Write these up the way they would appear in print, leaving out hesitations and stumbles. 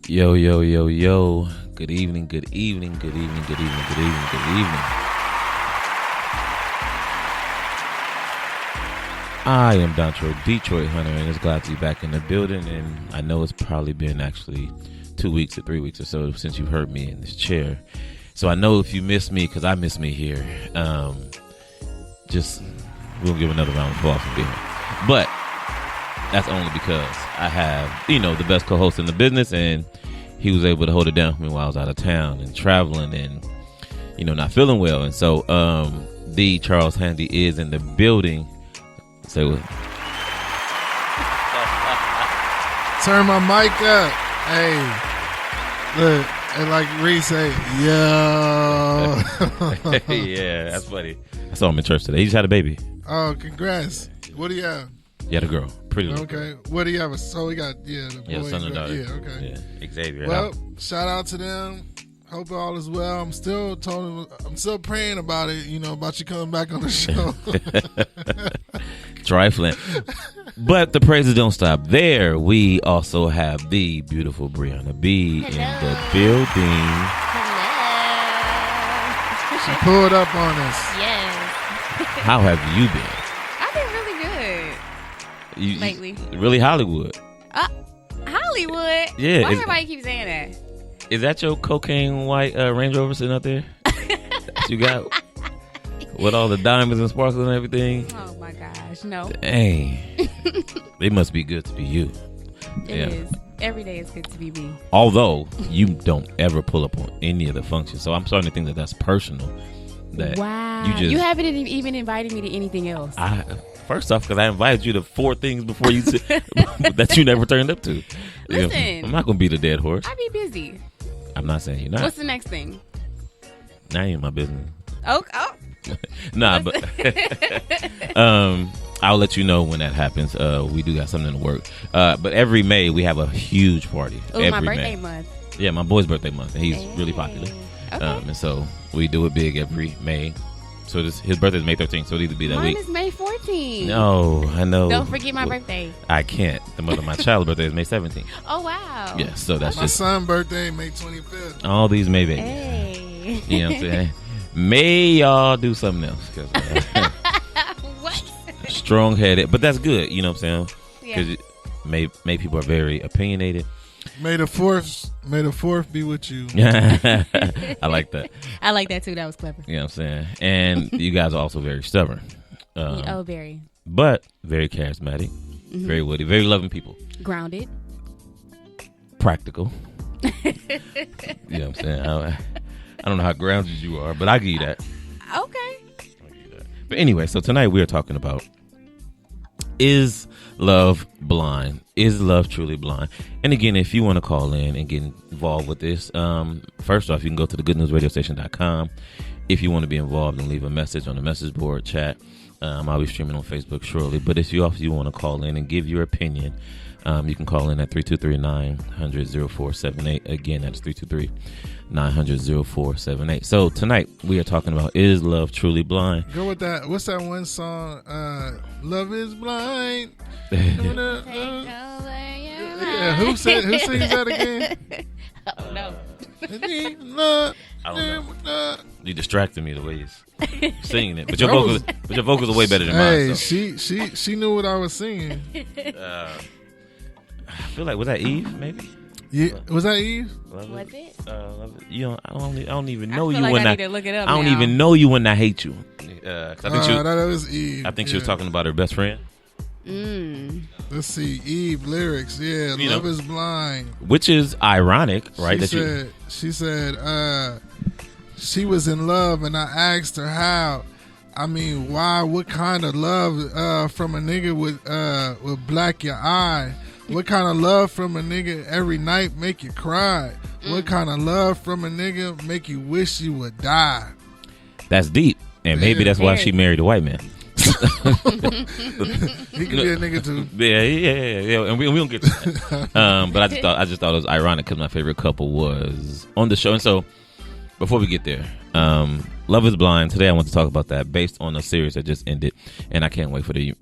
Yo, yo, yo, yo. Good evening, good evening, good evening, good evening, good evening, good evening. I am Dontrell, Detroit Hunter, and it's glad to be back in the building. And I know it's probably been actually 2 weeks or 3 weeks or so since you've heard me in this chair. So I know if you miss me, because I miss me here, we'll give another round of applause for being here. But that's only because I have, the best co-host in the business, and he was able to hold it down for me while I was out of town and traveling and, not feeling well. And so, the Charles Handy is in the building. Say what? Turn my mic up. Hey, look, and like Reese say, yo. Yeah, that's funny. I saw him in church today. He just had a baby. Oh, congrats. What do you have? He had a girl. Pretty little. Okay. What do you have? So we got, the boy. Son and daughter. Yeah, okay. Yeah, Xavier. Well, shout out to them. Hope all is well. I'm still praying about it, about you coming back on the show. Trifling. But the praises don't stop there. We also have the beautiful Brianna B in the building. Hello. She pulled up on us. Yes. How have you been? I've been really good lately. Really Hollywood. Hollywood? Yeah. Why everybody keep saying that? Is that your cocaine white Range Rover sitting out there? You got with all the diamonds and sparkles and everything? Oh my gosh, no. Dang. It must be good to be you. It is. Every day is good to be me. Although you don't ever pull up on any of the functions. So I'm starting to think that that's personal. That wow. You haven't even invited me to anything else. First off, because I invited you to 4 things before you that you never turned up to. Listen. I'm not going to beat a dead horse. I be busy. I'm not saying you're not. What's the next thing? That ain't my business. Oh. Nah, but I'll let you know when that happens. We do got something to work. But every May we have a huge party. Oh, my birthday month. Yeah, my boy's birthday month, and he's really popular. Okay. And so we do it big every May. So his birthday is May 13th, so it'll either be that week. Mine is May 14th. No, I know. Don't forget my birthday. I can't. The mother of my child's birthday is May 17th. Oh, wow. Yeah, so that's my just son's birthday, May 25th. all these May babies. Hey. You know what I'm saying? May y'all do something else. What? Strong-headed, but that's good. You know what I'm saying? Yeah. Because May people are very opinionated. May the fourth be with you. I like that. I like that too. That was clever. You know what I'm saying? And you guys are also very stubborn. Very. But very charismatic, very witty, very loving people. Grounded. Practical. You know what I'm saying? I don't know how grounded you are, but I give you that. Okay. But anyway, so tonight we are talking about, is love blind? Is love truly blind? And again, if you want to call in and get involved with this, first off, you can go to thegoodnewsradiostation.com. If you want to be involved and leave a message on the message board chat, I'll be streaming on Facebook shortly. But if you want to call in and give your opinion, you can call in at 323-900-0478. Again, that's 323-900-0478. So tonight we are talking about, is love truly blind? Go with that. What's that one song? Love is blind. Yeah, who sings that again? Oh no. I don't know. You distracted me the way you're singing it, but your vocals are way better than mine. Hey, so. she knew what I was singing. I feel like, was that Eve? Maybe. Yeah, was that Eve? Was it? I don't even know I you feel like when I need to look it up I don't now. even know you when I hate you. I think that was Eve. I think she was talking about her best friend. Let's see, Eve lyrics. Yeah, love is blind. Which is ironic, right? She said she was in love, and I asked her how. I mean, why? What kind of love from a nigga with black your eye? What kind of love from a nigga every night make you cry? What kind of love from a nigga make you wish you would die? That's deep, and maybe that's why she married a white man. He could be a nigga too. Yeah, and we don't get to that. But I just thought it was ironic because my favorite couple was on the show, and so before we get there, Love is Blind. Today I want to talk about that based on a series that just ended, and I can't wait for the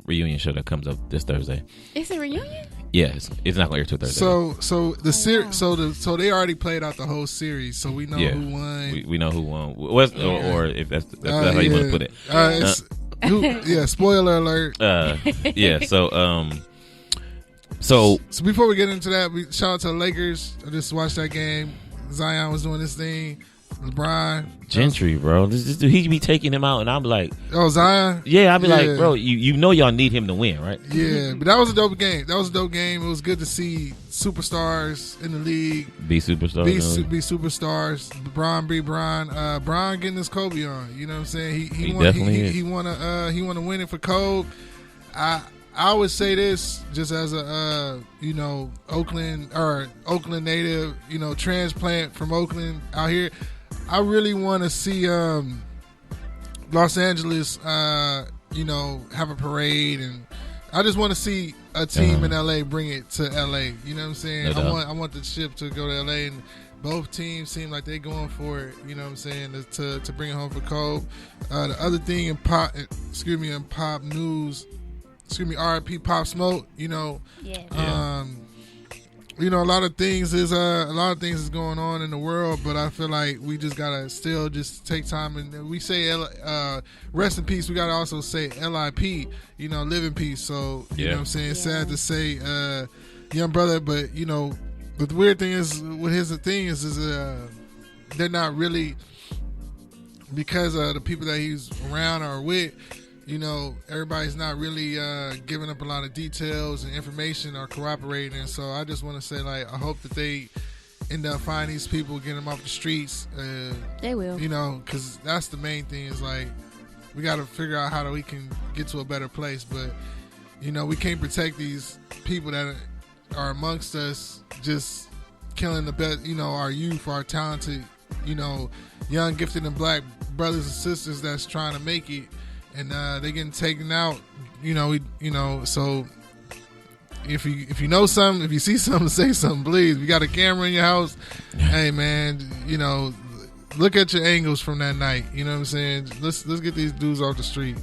reunion show that comes up this Thursday. It's a reunion? Yeah, it's not going to air till Thursday. So the series, so they already played out the whole series, so we know who won. We know who won, or if that's how you want to put it. Spoiler alert. So before we get into that, we shout out to the Lakers. I just watched that game. Zion was doing this thing. LeBron. Gentry, bro. This dude, he be taking him out, and I'm like, oh, Zion? Yeah, I'd be like, bro, you know y'all need him to win, right? Yeah, but that was a dope game. It was good to see superstars in the league. Be superstars. Be superstars. LeBron be Bron. Bron getting his Kobe on. You know what I'm saying? He want to win it for Kobe. I would say this just as a Oakland native, transplant from Oakland out here. I really want to see Los Angeles, have a parade, and I just want to see a team in LA bring it to LA. You know what I'm saying? I want the ship to go to LA, and both teams seem like they're going for it. You know what I'm saying? To bring it home for Kobe. The other thing in pop news. R.I.P. Pop Smoke. A lot of things is going on in the world, but I feel like we just gotta still just take time, and we say rest in peace. We gotta also say L.I.P. Live in peace. So you know what I'm saying. It's sad to say, young brother, but but the weird thing is, they're not really, because the people that he's around or with. Everybody's not really giving up a lot of details and information or cooperating. And so I just want to say, I hope that they end up finding these people, getting them off the streets. They will. Because that's the main thing is, we got to figure out how we can get to a better place. But, we can't protect these people that are amongst us just killing the best, our youth, our talented, young, gifted, and black brothers and sisters that's trying to make it. And they getting taken out, So if you know something, if you see something, say something, please. If you got a camera in your house, hey man, look at your angles from that night. You know what I'm saying? Let's get these dudes off the street.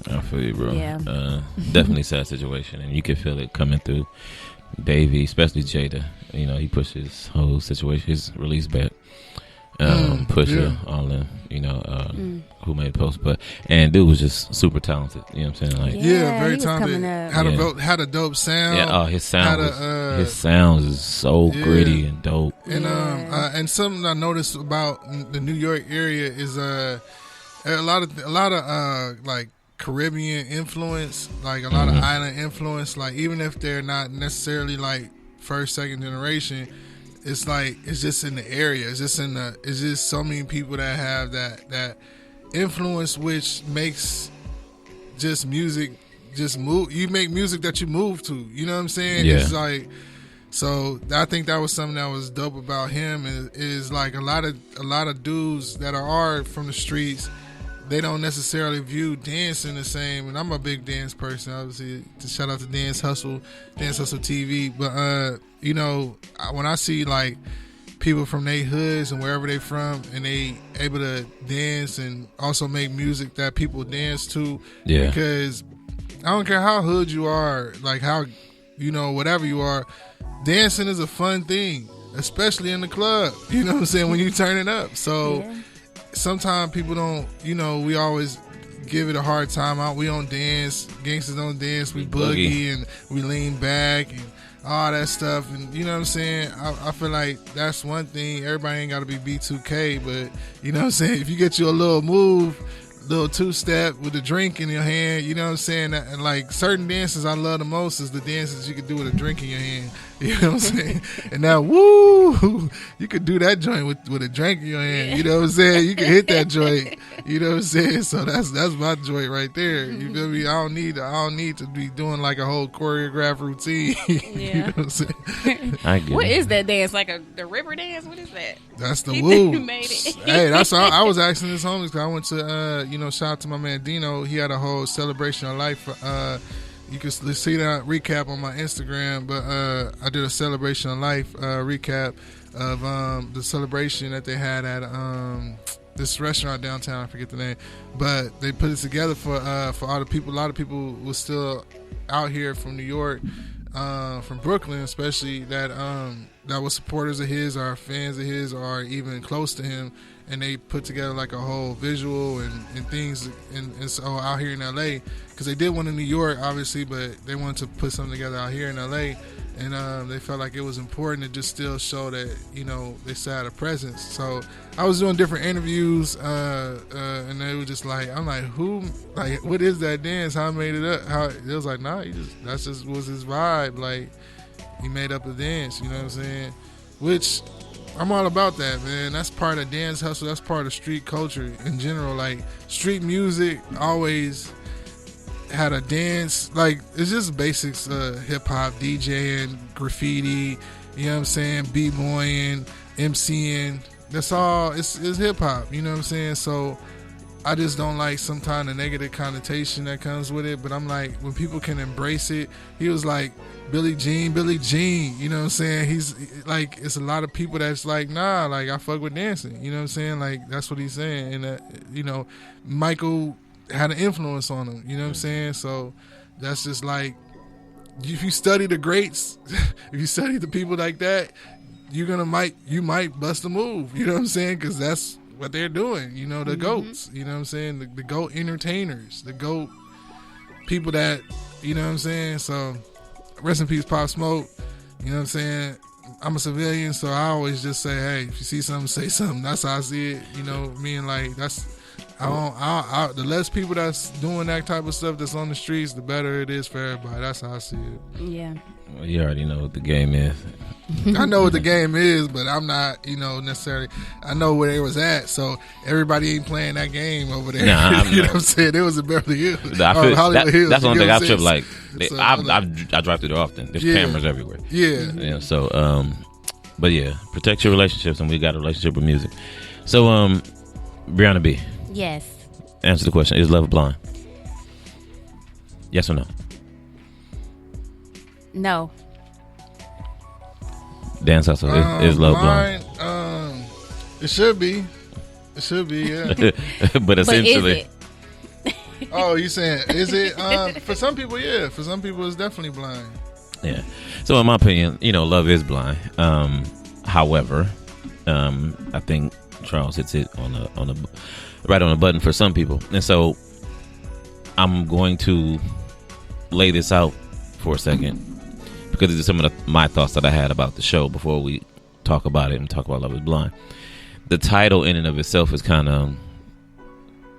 I feel you, bro. Yeah. Definitely sad situation, and you can feel it coming through. Davey, especially Jada, he pushed his whole situation, his release back. Pusher, all them, who made the post, and dude was just super talented. You know what I'm saying? Very talented. Had a dope sound. Yeah, his sounds is so gritty and dope. And something I noticed about the New York area is a lot of like Caribbean influence, like a lot of island influence. Like even if they're not necessarily like first, second generation. It's just in the area. It's just so many people that have that influence, which makes just music just move. You make music that you move to. You know what I'm saying? Yeah. It's so I think that was something that was dope about him. Is like a lot of dudes that are from the streets. They don't necessarily view dancing the same, and I'm a big dance person. Obviously, to shout out to Dance Hustle TV. But when I see like people from their hoods and wherever they from, and they able to dance and also make music that people dance to, because I don't care how hood you are, like how whatever you are, dancing is a fun thing, especially in the club. You know what I'm saying? When you turn it up, so. Yeah. Sometimes people don't, we always give it a hard time out. We don't dance. Gangsters don't dance. We boogie and we lean back and all that stuff. And you know what I'm saying? I feel like that's one thing. Everybody ain't got to be B2K, but you know what I'm saying? If you get you a little move, little two-step with a drink in your hand, you know what I'm saying? And like certain dances I love the most is the dances you could do with a drink in your hand. You know what I'm saying? And now, woo, you could do that joint with a drink in your hand. You know what I'm saying? You can hit that joint. You know what I'm saying? So that's my joint right there. You feel me? I don't need to be doing like a whole choreographed routine. Yeah. You know what I'm saying? I get what it. is that dance? Like the river dance? What is that? That's the woo. You made it. Hey, that's all, I was asking his homies because I went to shout out to my man Dino. He had a whole celebration of life. You can see that recap on my Instagram, but I did a celebration of life recap of the celebration that they had at this restaurant downtown. I forget the name, but they put it together for all the people. A lot of people was still out here from New York, from Brooklyn, especially that was supporters of his, or fans of his, or even close to him. And they put together like a whole visual and things, and so out here in LA, because they did one in New York, obviously, but they wanted to put something together out here in LA, and they felt like it was important to just still show that, you know, they still had a presence. So I was doing different interviews, and they were just like, I'm like, what is that dance? How I made it up? How it was like, nah, that's just was his vibe. Like, he made up a dance, you know what I'm saying? Which, I'm all about that, man. That's part of dance hustle. That's part of street culture in general. Like, street music always had a dance. Like, it's just basics, hip hop, DJing, graffiti, you know what I'm saying, b-boying, MCing. That's all. It's hip hop, you know what I'm saying? So I just don't like some kind of negative connotation that comes with it. But I'm like, when people can embrace it, he was like, Billie Jean, you know what I'm saying? He's like, it's a lot of people that's like, nah, like, I fuck with dancing, you know what I'm saying? Like, that's what he's saying. And, you know, Michael had an influence on him, you know what I'm saying? So that's just like, if you study the greats, if you study the people like that, you might bust a move, you know what I'm saying? Because that's what they're doing, you know, the GOATs, you know what I'm saying? The GOAT entertainers, the GOAT people that, you know what I'm saying? So rest in peace, Pop Smoke. You know what I'm saying? I'm a civilian, so I always just say, hey, if you see something, say something. That's how I see it. You know, meaning like, that's, the less people that's doing that type of stuff that's on the streets, the better it is for everybody. That's how I see it. Yeah. Well, you already know what the game is. I know what the game is, but I'm not, you know, necessarily. I know where they was at, so everybody ain't playing that game over there. Nah, you know what I'm saying? It was in Beverly Hills, Hollywood Hills. That's one thing I've tripped. Like, So, I drive through there often. There's cameras everywhere. Yeah. So, but yeah, protect your relationships, and we got a relationship with music. So, Brianna B. Yes. Answer the question: is love blind? Yes or no? No. Dance hustle is love blind? It should be. It should be, yeah. But essentially, But is it? Oh, you saying, is it? For some people, yeah. For some people, it's definitely blind. yeah. So in my opinion, you know, love is blind. However, I think Charles hits it on the right on the button for some people, and so I'm going to lay this out for a second, because these are some of my thoughts that I had about the show before we talk about it and talk about Love is Blind. The title in and of itself is kind of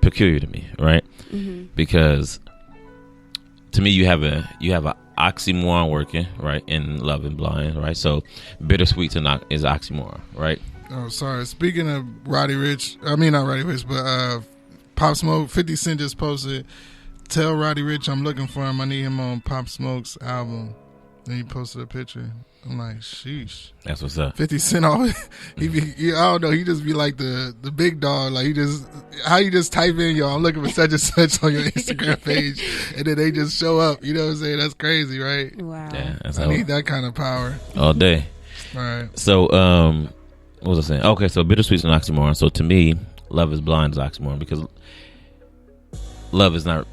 peculiar to me, right? Mm-hmm. Because to me, you have an oxymoron working, right, in Love is Blind, right? So bittersweet is oxymoron, right? Oh, sorry. Speaking of Roddy Ricch, I mean, not Roddy Ricch, but Pop Smoke, 50 Cent just posted, tell Roddy Ricch I'm looking for him. I need him on Pop Smoke's album. Then he posted a picture. I'm like, sheesh. That's what's up. 50 Cent always, I don't know, he just be like the big dog. Like, how you just type in, yo, I'm looking for such and such on your Instagram page, and then they just show up. You know what I'm saying? That's crazy, right? Wow. Yeah, I need that kind of power. All day. All right. So, what was I saying? Okay, so bittersweet is an oxymoron. So to me, Love is Blind is oxymoron, because love is not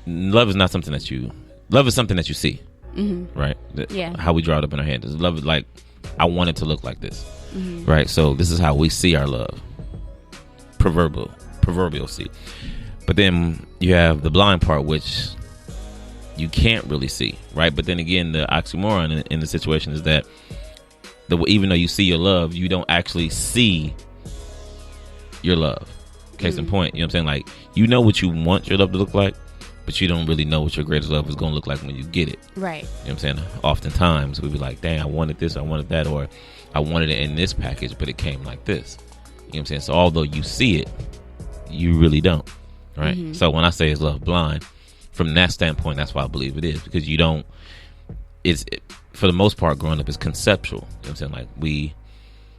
something that love is something that you see. Mm-hmm. Right? Yeah. How we draw it up in our head. Love is like, I want it to look like this. Mm-hmm. Right? So this is how we see our love. Proverbial see. But then you have the blind part, which you can't really see. Right? But then again, the oxymoron in the situation is that even though you see your love, you don't actually see your love. Case in point, you know what I'm saying? Like, you know what you want your love to look like, but you don't really know what your greatest love is going to look like when you get it. Right. You know what I'm saying? Oftentimes, we'd be like, dang, I wanted this, I wanted that, or I wanted it in this package, but it came like this. You know what I'm saying? So although you see it, you really don't. Right? Mm-hmm. So when I say it's love blind, from that standpoint, that's why I believe it is. Because you don't, for the most part, growing up is conceptual. You know what I'm saying? Like,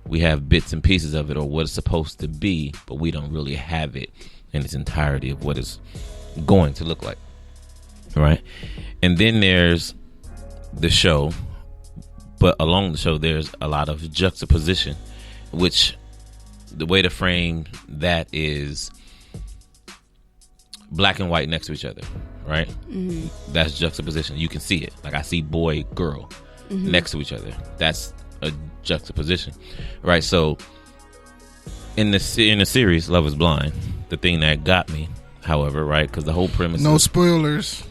we have bits and pieces of it, or what it's supposed to be, but we don't really have it in its entirety of what it's going to look like. Right? And then there's the show, but along the show, there's a lot of juxtaposition, which the way to frame that is black and white next to each other, right? Mm-hmm. That's juxtaposition. You can see it. Like I see boy, girl next to each other. That's a juxtaposition, right? So in the series Love Is Blind, the thing that got me, however, right, because the whole premise no spoilers.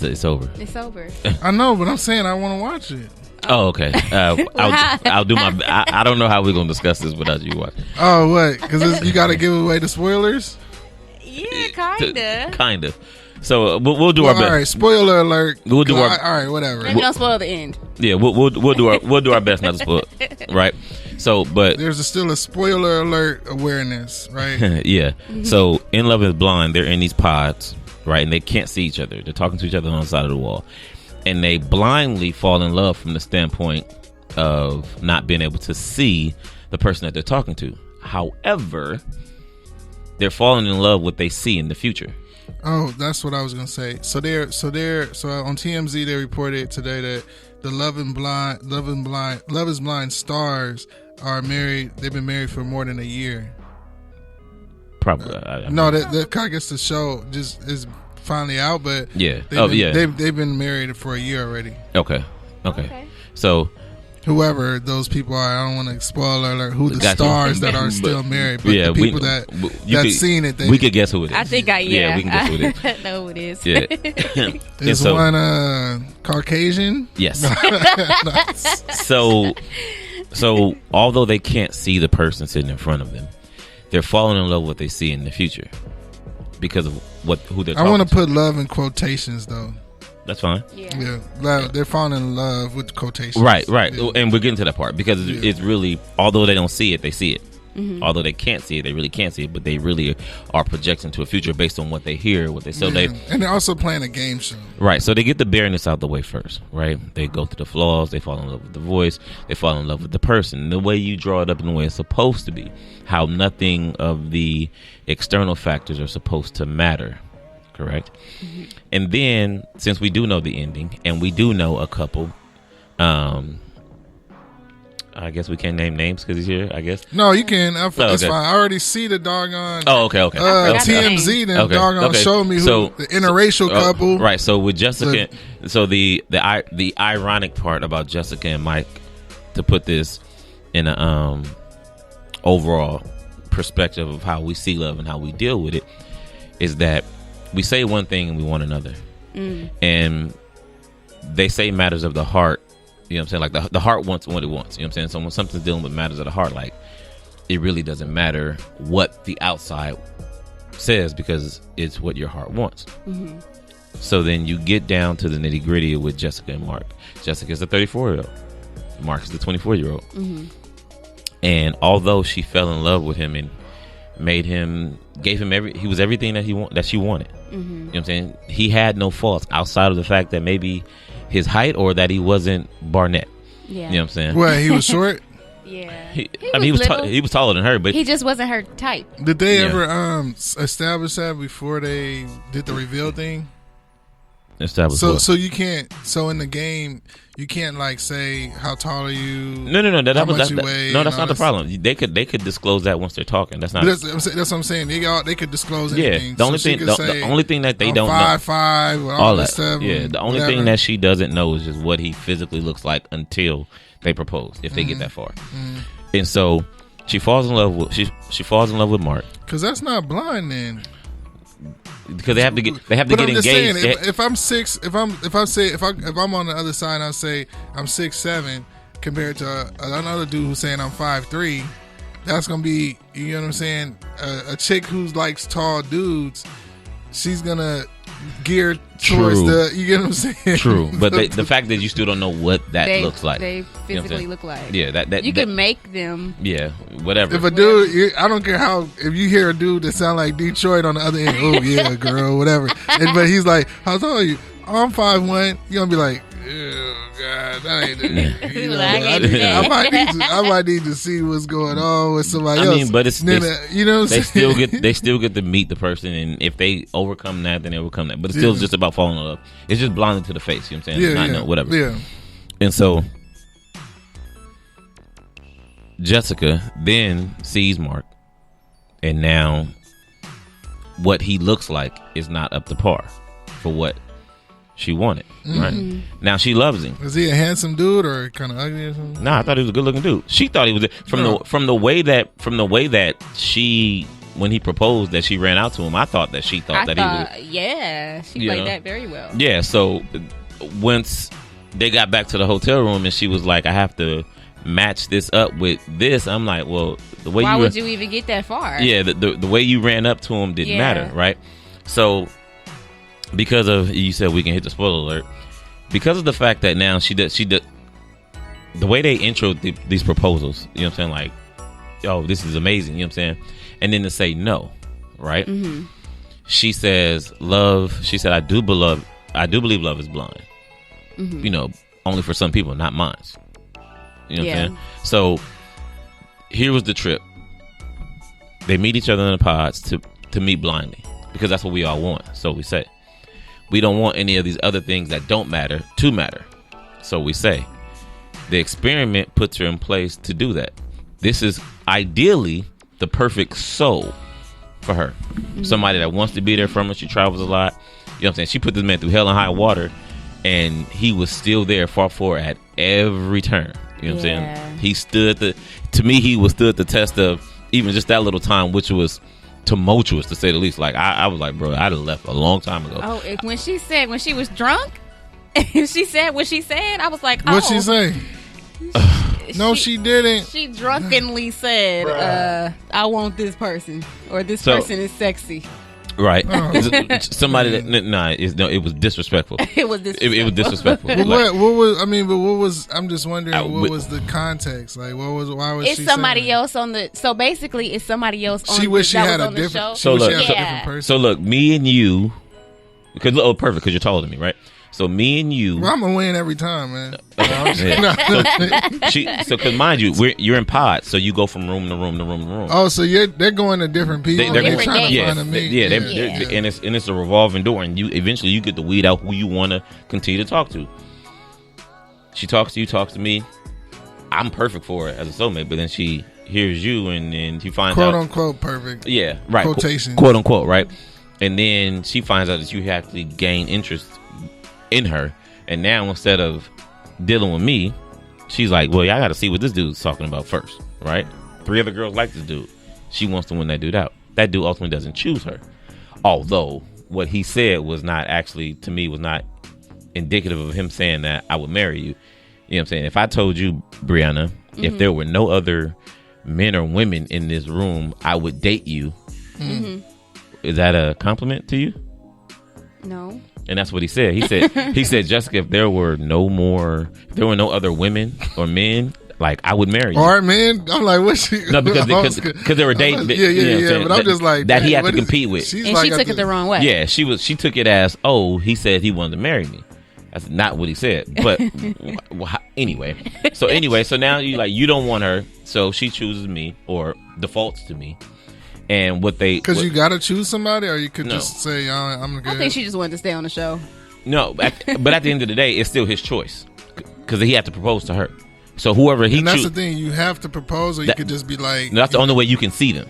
It's over. It's over. I know, but I'm saying I want to watch it. Oh, okay. I'll do my. I don't know how we're gonna discuss this without you watching. Oh, what? Because you got to give away the spoilers. Yeah, kinda. So we'll do our best. All right, spoiler alert. We'll do our. All right, whatever. Maybe don't spoil the end. Yeah, we'll do our best not to spoil it, right? So, but there's still a spoiler alert awareness, right? Yeah. So in Love Is Blind, they're in these pods, right, and they can't see each other. They're talking to each other on the side of the wall, and they blindly fall in love from the standpoint of not being able to see the person that they're talking to. However, they're falling in love with what they see in the future. Oh, that's what I was gonna say. So on TMZ they reported today that the Love Is Blind stars are married. They've been married for more than a year. Probably. I guess the show just is finally out, but yeah. They've been married for a year already. Okay. So whoever those people are, I don't want to spoil alert who the stars that are still married, but the people that seen it, we could guess who it is. I think we can guess who it is. I know who it is. Yeah. Is one Caucasian? Yes. So although they can't see the person sitting in front of them, they're falling in love with what they see in the future because of who they're talking to. I want to put love in quotations though. That's fine. Yeah. They're falling in love with quotations. Right. Yeah. And we're getting to that part because it's really, although they don't see it, they see it. Mm-hmm. Although they can't see it, they really can't see it, but they really are projecting to a future based on what they hear, and they're also playing a game show. Right. So they get the bareness out the way first, right? They go through the flaws, they fall in love with the voice, they fall in love with the person, the way you draw it up in the way it's supposed to be, how nothing of the external factors are supposed to matter. Correct. Mm-hmm. And then, since we do know the ending, and we do know a couple, I guess we can't name names because he's here. I guess. No, you can. It's fine. I already see the doggone. Oh, okay. TMZ then doggone showed me who the interracial couple. Right. So with Jessica, the ironic part about Jessica and Mike, to put this in a overall perspective of how we see love and how we deal with it, is that we say one thing and we want another. And they say matters of the heart, you know what I'm saying? Like the heart wants what it wants, you know what I'm saying? So when something's dealing with matters of the heart, like it really doesn't matter what the outside says because it's what your heart wants. Mm-hmm. So then you get down to the nitty gritty with Jessica and Mark. Jessica's the 34-year-old. Mark is the 24-year-old. Mm-hmm. And although she fell in love with him and gave him he was everything that she wanted. Mm-hmm. You know what I'm saying? He had no faults outside of the fact that maybe his height or that he wasn't Barnett. Yeah. You know what I'm saying? Well, he was short. Yeah. He was taller than her, but he just wasn't her type. Did they ever establish that before they did the reveal thing? So you can't. So in the game, you can't like say how tall are you? No. How much you weigh? No, that's not the problem. They could disclose that once they're talking. That's not. That's what I'm saying. They could disclose anything. Yeah. The only thing that they don't know. 5'5" all that stuff. Yeah. The only thing that she doesn't know is just what he physically looks like until they propose, if they get that far. Mm-hmm. And so she falls in love with she falls in love with Mark. Because that's not blind then. Because they have to get engaged. Saying, if I'm on the other side and I say I'm 6'7" compared to another dude who's saying I'm 5'3", that's gonna be, you know what I'm saying, a chick who likes tall dudes, she's gonna gear towards you get what I'm saying. True, but the fact that you still don't know what that looks like, they physically look like. Yeah, that you can make them. Yeah, whatever. If a dude, I don't care how. If you hear a dude that sound like Detroit on the other end, oh yeah, girl, whatever. But he's like, how tall are you? Oh, I'm 5'1". You're gonna be like, oh God, that ain't it. You know, I might need to see what's going on with somebody else. I mean, but it's you know what I'm saying? They still get to meet the person, and if they overcome that, then they overcome that. But it's still just about falling in love. It's just blinded to the face. You know what I'm saying? Whatever. Yeah. And so Jessica then sees Mark, and now what he looks like is not up to par for what she wanted. Right now, she loves him. Is he a handsome dude or kind of ugly or something? Nah, I thought he was a good looking dude. She thought he was from the way that she, when he proposed, that she ran out to him. I thought that she thought he was. Yeah, she played that very well. Yeah. So once they got back to the hotel room and she was like, I have to match this up with this, I'm like, well, the way why would you even get that far? Yeah, the way you ran up to him didn't matter, right? So because of, you said we can hit the spoiler alert, because of the fact that now she did the way they intro these proposals, you know what I'm saying, like, oh, this is amazing, you know what I'm saying, and then to say no, right? She says I do believe love is blind. You know, only for some people, not mine. You know what I'm saying? So here was the trip. They meet each other in the pods to meet blindly, because that's what we all want. So we say, we don't want any of these other things that don't matter to matter. So we say, the experiment puts her in place to do that. This is ideally the perfect soul for her. Somebody that wants to be there from her. She travels a lot. You know what I'm saying? She put this man through hell and high water, and he was still there, fought for her at every turn. You know what I'm saying? He stood he stood the test of even just that little time, which was tumultuous to say the least. Like I was like, bro, I'd have left a long time ago. Oh, when she was drunk, she said what she said, I was like, oh. What'd she say? No, she didn't. She drunkenly said, I want this person, or this person is sexy. Right. Somebody that it was disrespectful. It was disrespectful. What was I'm just wondering what was the context? Like why was it's she somebody saying else on the, so basically it's somebody else on she wished she had a different person. So look, me and you, because perfect, because you're taller than me, right? So me and you, well, I'm gonna win every time, man. So because mind you, you're in pods, so you go from room to room to room to room. Oh, so they're going to different people. They're trying to find a meet. And it's a revolving door, and you eventually you get to weed out who you want to continue to talk to. She talks to you, talks to me. I'm perfect for her as a soulmate, but then she hears you, and then she finds quote out, unquote perfect. Yeah, right. Quotation. Quote unquote, right. And then she finds out that you have to gain interest in her, and now instead of dealing with me, she's like, well, I gotta see what this dude's talking about first, right? 3 other girls like this dude. She wants to win that dude out. That dude ultimately doesn't choose her, although what he said was not actually, to me, was not indicative of him saying that I would marry you. You know what I'm saying? If I told you, Brianna, if there were no other men or women in this room, I would date you. Is that a compliment to you? No. And that's what he said. He said, Jessica, if there were no other women or men, like, I would marry you. Or men? I'm like, what's she? No, because they were dating. Yeah. But I'm just like that he had to compete with. And she took it the wrong way. Yeah, she took it as, oh, he said he wanted to marry me. That's not what he said. But anyway, so now you don't want her, so she chooses me or defaults to me. And because you gotta choose somebody, or you could just say, I'm good. I think she just wanted to stay on the show. No, but at the end of the day, it's still his choice, because he had to propose to her. So whoever he chooses, that's the thing, you have to propose, or you could just be like, no, that's the only way you can see them.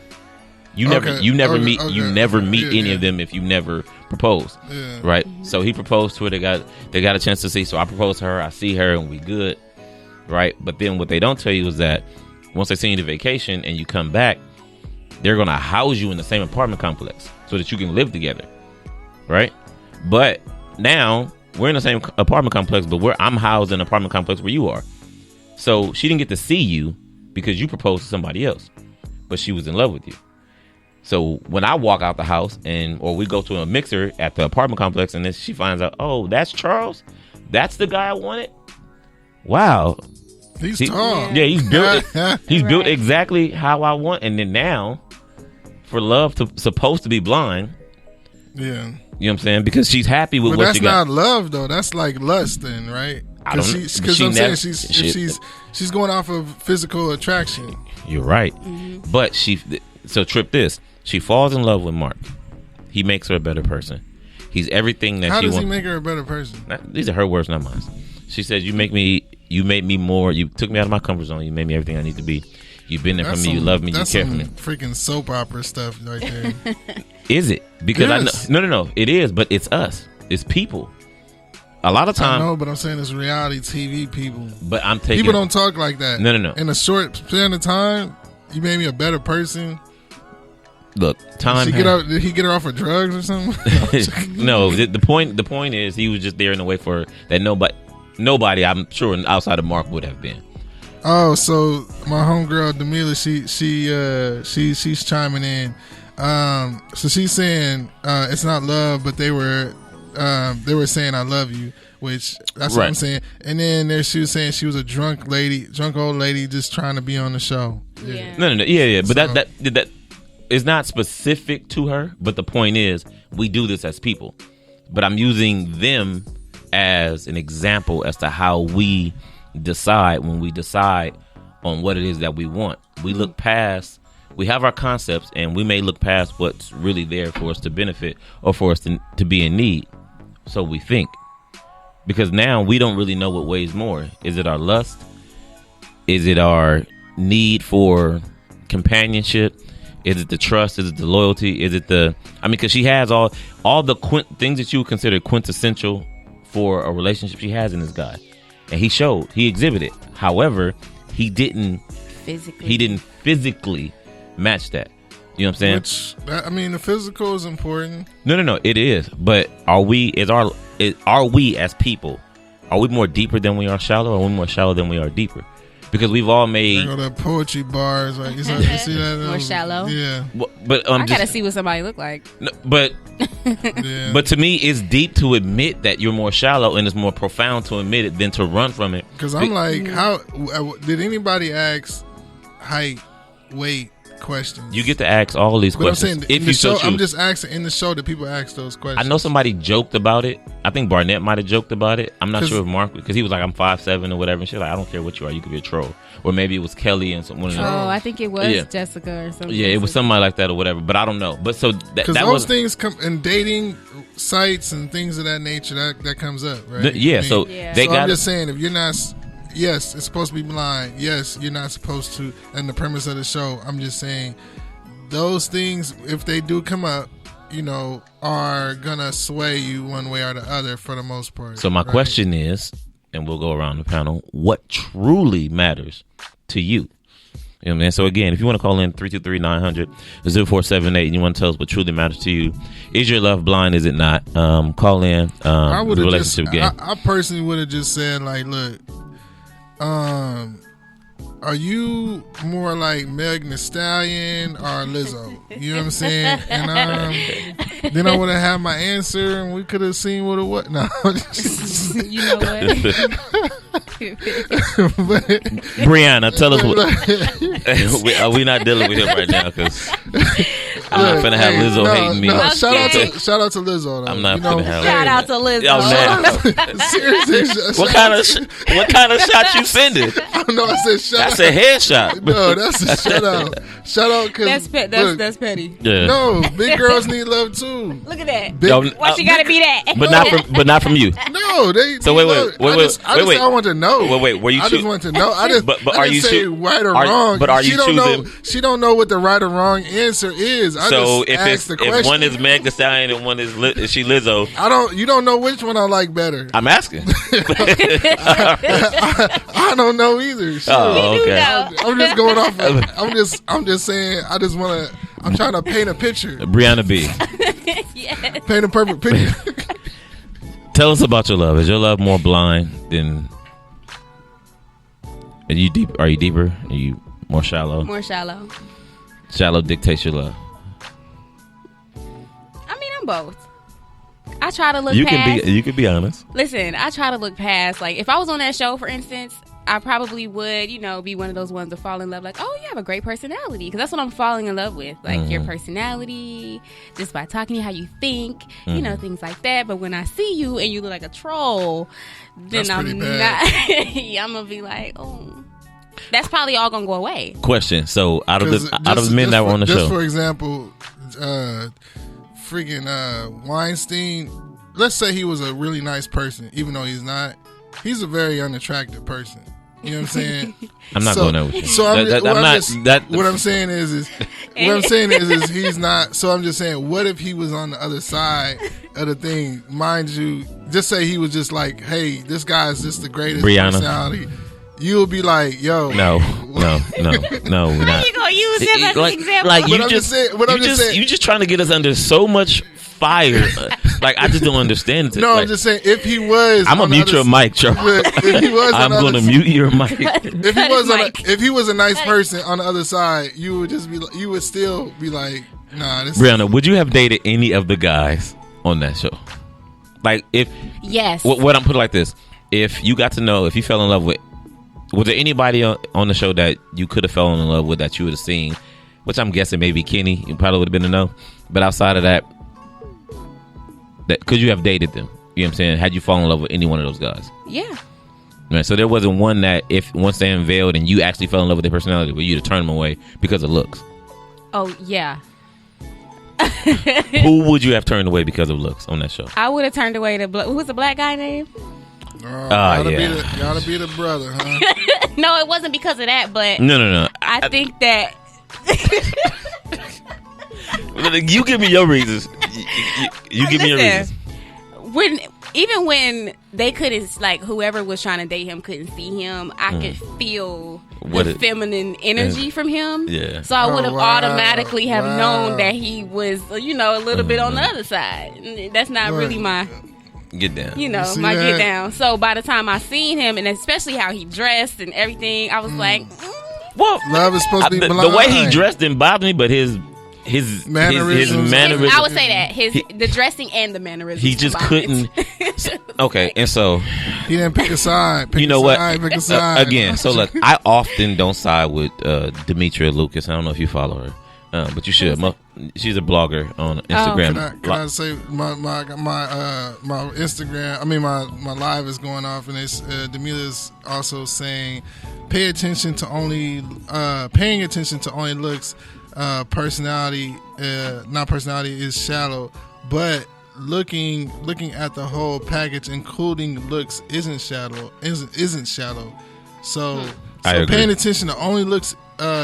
You never meet any of them if you never propose, right? So he proposed to her. They got a chance to see. So I proposed to her. I see her, and we good, right? But then what they don't tell you is that once they send you to vacation and you come back, they're going to house you in the same apartment complex so that you can live together, right? But now we're in the same apartment complex, but I'm housed in an apartment complex where you are. So she didn't get to see you because you proposed to somebody else, but she was in love with you. So when I walk out the house or we go to a mixer at the apartment complex, and then she finds out, oh, that's Charles? That's the guy I wanted? Wow. He's tall. Yeah, he's built. He's built exactly how I want. And then now, for love supposed to be blind. Yeah. You know what I'm saying? Because she's happy with what she got. That's not love, though. That's like lust, then, right? Because I'm saying she's going off of physical attraction. You're right. But so trip this. She falls in love with Mark. He makes her a better person. He's everything that she wants. How does he make her a better person? These are her words, not mine. She said, you made me more. You took me out of my comfort zone. You made me everything I need to be. You've been there for me. You love me. You care for me. Freaking soap opera stuff right there. Is it? Because yes. I know. No. It is, but it's us. It's people. A lot of time. I know, but I'm saying it's reality TV people. But I'm taking. People don't talk like that. No. In a short span of time, you made me a better person. Look, time. Did he get her off of drugs or something? No. The point is, he was just there in a way for that nobody. I'm sure outside of Mark would have been. Oh, so my homegirl Demila, she's chiming in. So she's saying it's not love, but they were saying I love you, which that's what I'm saying. And then she was saying she was a drunk old lady, just trying to be on the show. Yeah. No. Yeah. But that is not specific to her. But the point is, we do this as people. But I'm using them as an example as to how we decide when we decide on what it is that we want. We look past. We have our concepts, and we may look past what's really there for us to benefit or for us to be in need. So we think, because now we don't really know what weighs more. Is it our lust? Is it our need for companionship? Is it the trust? Is it the loyalty? Is it because she has all the things that you would consider quintessential for a relationship. She has in this guy, and he exhibited. However, he didn't physically match that. You know what I'm saying? The physical is important. No, it is. But are we as people, are we more deeper than we are shallow, or are we more shallow than we are deeper? Because we've all made the poetry bars, like you see that more shallow. Yeah, but I gotta see what somebody look like. No, but yeah. But to me, it's deep to admit that you're more shallow, and it's more profound to admit it than to run from it. Because I'm like, how did anybody ask height, weight questions? You get to ask all these questions. I'm saying, I'm just asking in the show that people ask those questions. I know somebody joked about it. I think Barnett might have joked about it. I'm not sure if Mark, because he was like, I'm 5'7" or whatever. And she's like, I don't care what you are. You could be a troll. Or maybe it was Kelly and someone. I think it was Jessica or something. Yeah, it was somebody like that or whatever. But I don't know. But so because those things come in dating sites and things of that nature. That comes up, right? So I'm just saying, if you're not. Yes, it's supposed to be blind. Yes, you're not supposed to. And the premise of the show, I'm just saying, those things, if they do come up, are gonna sway you one way or the other for the most part. So my question is, and we'll go around the panel, what truly matters to you? You know what I mean? So again, if you want to call in 323-900-0478 and you want to tell us what truly matters to you, is your love blind? Is it not? Call in. I would relationship game. I personally would have just said, like, look, are you more like Meg Thee Stallion or Lizzo? You know what I'm saying? And then I would have had my answer, and we could have seen what it was. No, you know what? Brianna, tell us what. We're not dealing with him right now because I'm not finna have Lizzo hating me. No, shout out to Lizzo. Though. I'm not finna have. Shout out to Lizzo. Seriously, what kind of shot you sending? No, I said shout out. That's a headshot. No, that's a shout out. Shout out because that's petty. Yeah. No, big girls need love too. Look at that. Why she gotta be that? But not from you. No, they. So wait. I want to know. Wait. Were you? I just want to know. But are you say right or wrong? But are you choosing? She don't know what the right or wrong answer is. So if one is Meg Thee Stallion and one is she Lizzo, You don't know which one I like better. I'm asking. I don't know either. Sure. Oh, okay. I'm just going off. I'm just saying. I'm trying to paint a picture. Brianna B. Yes. Paint a perfect picture. Tell us about your love. Is your love more blind than? Are you deep? Are you deeper? Are you more shallow? More shallow. Shallow dictates your love. I'm both. I try to look you past. You can be honest. Listen, I try to look past. Like, if I was on that show, for instance, I probably would, be one of those ones to fall in love. Like, oh, you have a great personality. Because that's what I'm falling in love with. Like, your personality, just by talking to you, how you think, things like that. But when I see you and you look like a troll, then that's I'm not. I'm going to be like, oh. That's probably all going to go away. Question. So, out of the men that were on the show. Just for example, freaking Weinstein, let's say he was a really nice person, even though he's not. He's a very unattractive person. You know what I'm saying? I'm not going there with you. So what I'm saying is he's not. So I'm just saying, what if he was on the other side of the thing? Mind you, just say he was just like, hey, this guy's just the greatest personality. You'll be like, yo, no, we're not. How you gonna use him as an example? Like you just trying to get us under so much fire. Like I just don't understand it. No, like, I'm just saying if he was, I'm gonna mute your mic, Charles. If he was, I'm gonna mute your mic. If he was a nice person on the other side, you would still be like, nah. Brianna, would you have dated any of the guys on that show? Like if yes, what I'm putting like this: if you got to know, if you fell in love with. Was there anybody on the show that you could have fallen in love with that you would have seen? Which I'm guessing maybe Kenny. You probably would have been a no. But outside of that, could you have dated them? You know what I'm saying? Had you fallen in love with any one of those guys? Yeah. Right, so there wasn't one that once they unveiled and you actually fell in love with their personality, were you to turn them away because of looks? Oh, yeah. Who would you have turned away because of looks on that show? I would have turned away who was the black guy name? Gotta be the brother, huh? No, it wasn't because of that, but no. I think that you give me your reasons. You give me your reasons. When they couldn't, like, whoever was trying to date him couldn't see him, I could feel the feminine energy from him. Yeah. So I would have automatically have known that he was, a little bit on the other side. That's not really my get down. My get down. So by the time I seen him, and especially how he dressed and everything, I was like, well, love is supposed to be blind. The way he dressed didn't bother me, but his mannerisms. I would say that the dressing and the mannerisms. He just couldn't. Okay, and so he didn't pick a side. Pick a side. Again, so look, I often don't side with Demetria Lucas. I don't know if you follow her. But you should. She's a blogger on Instagram. Can I say my Instagram? I mean my live is going off, and it's Demila's also saying, paying attention to only looks. Personality, not personality, is shallow, but looking at the whole package, including looks, isn't shallow. So paying attention to only looks.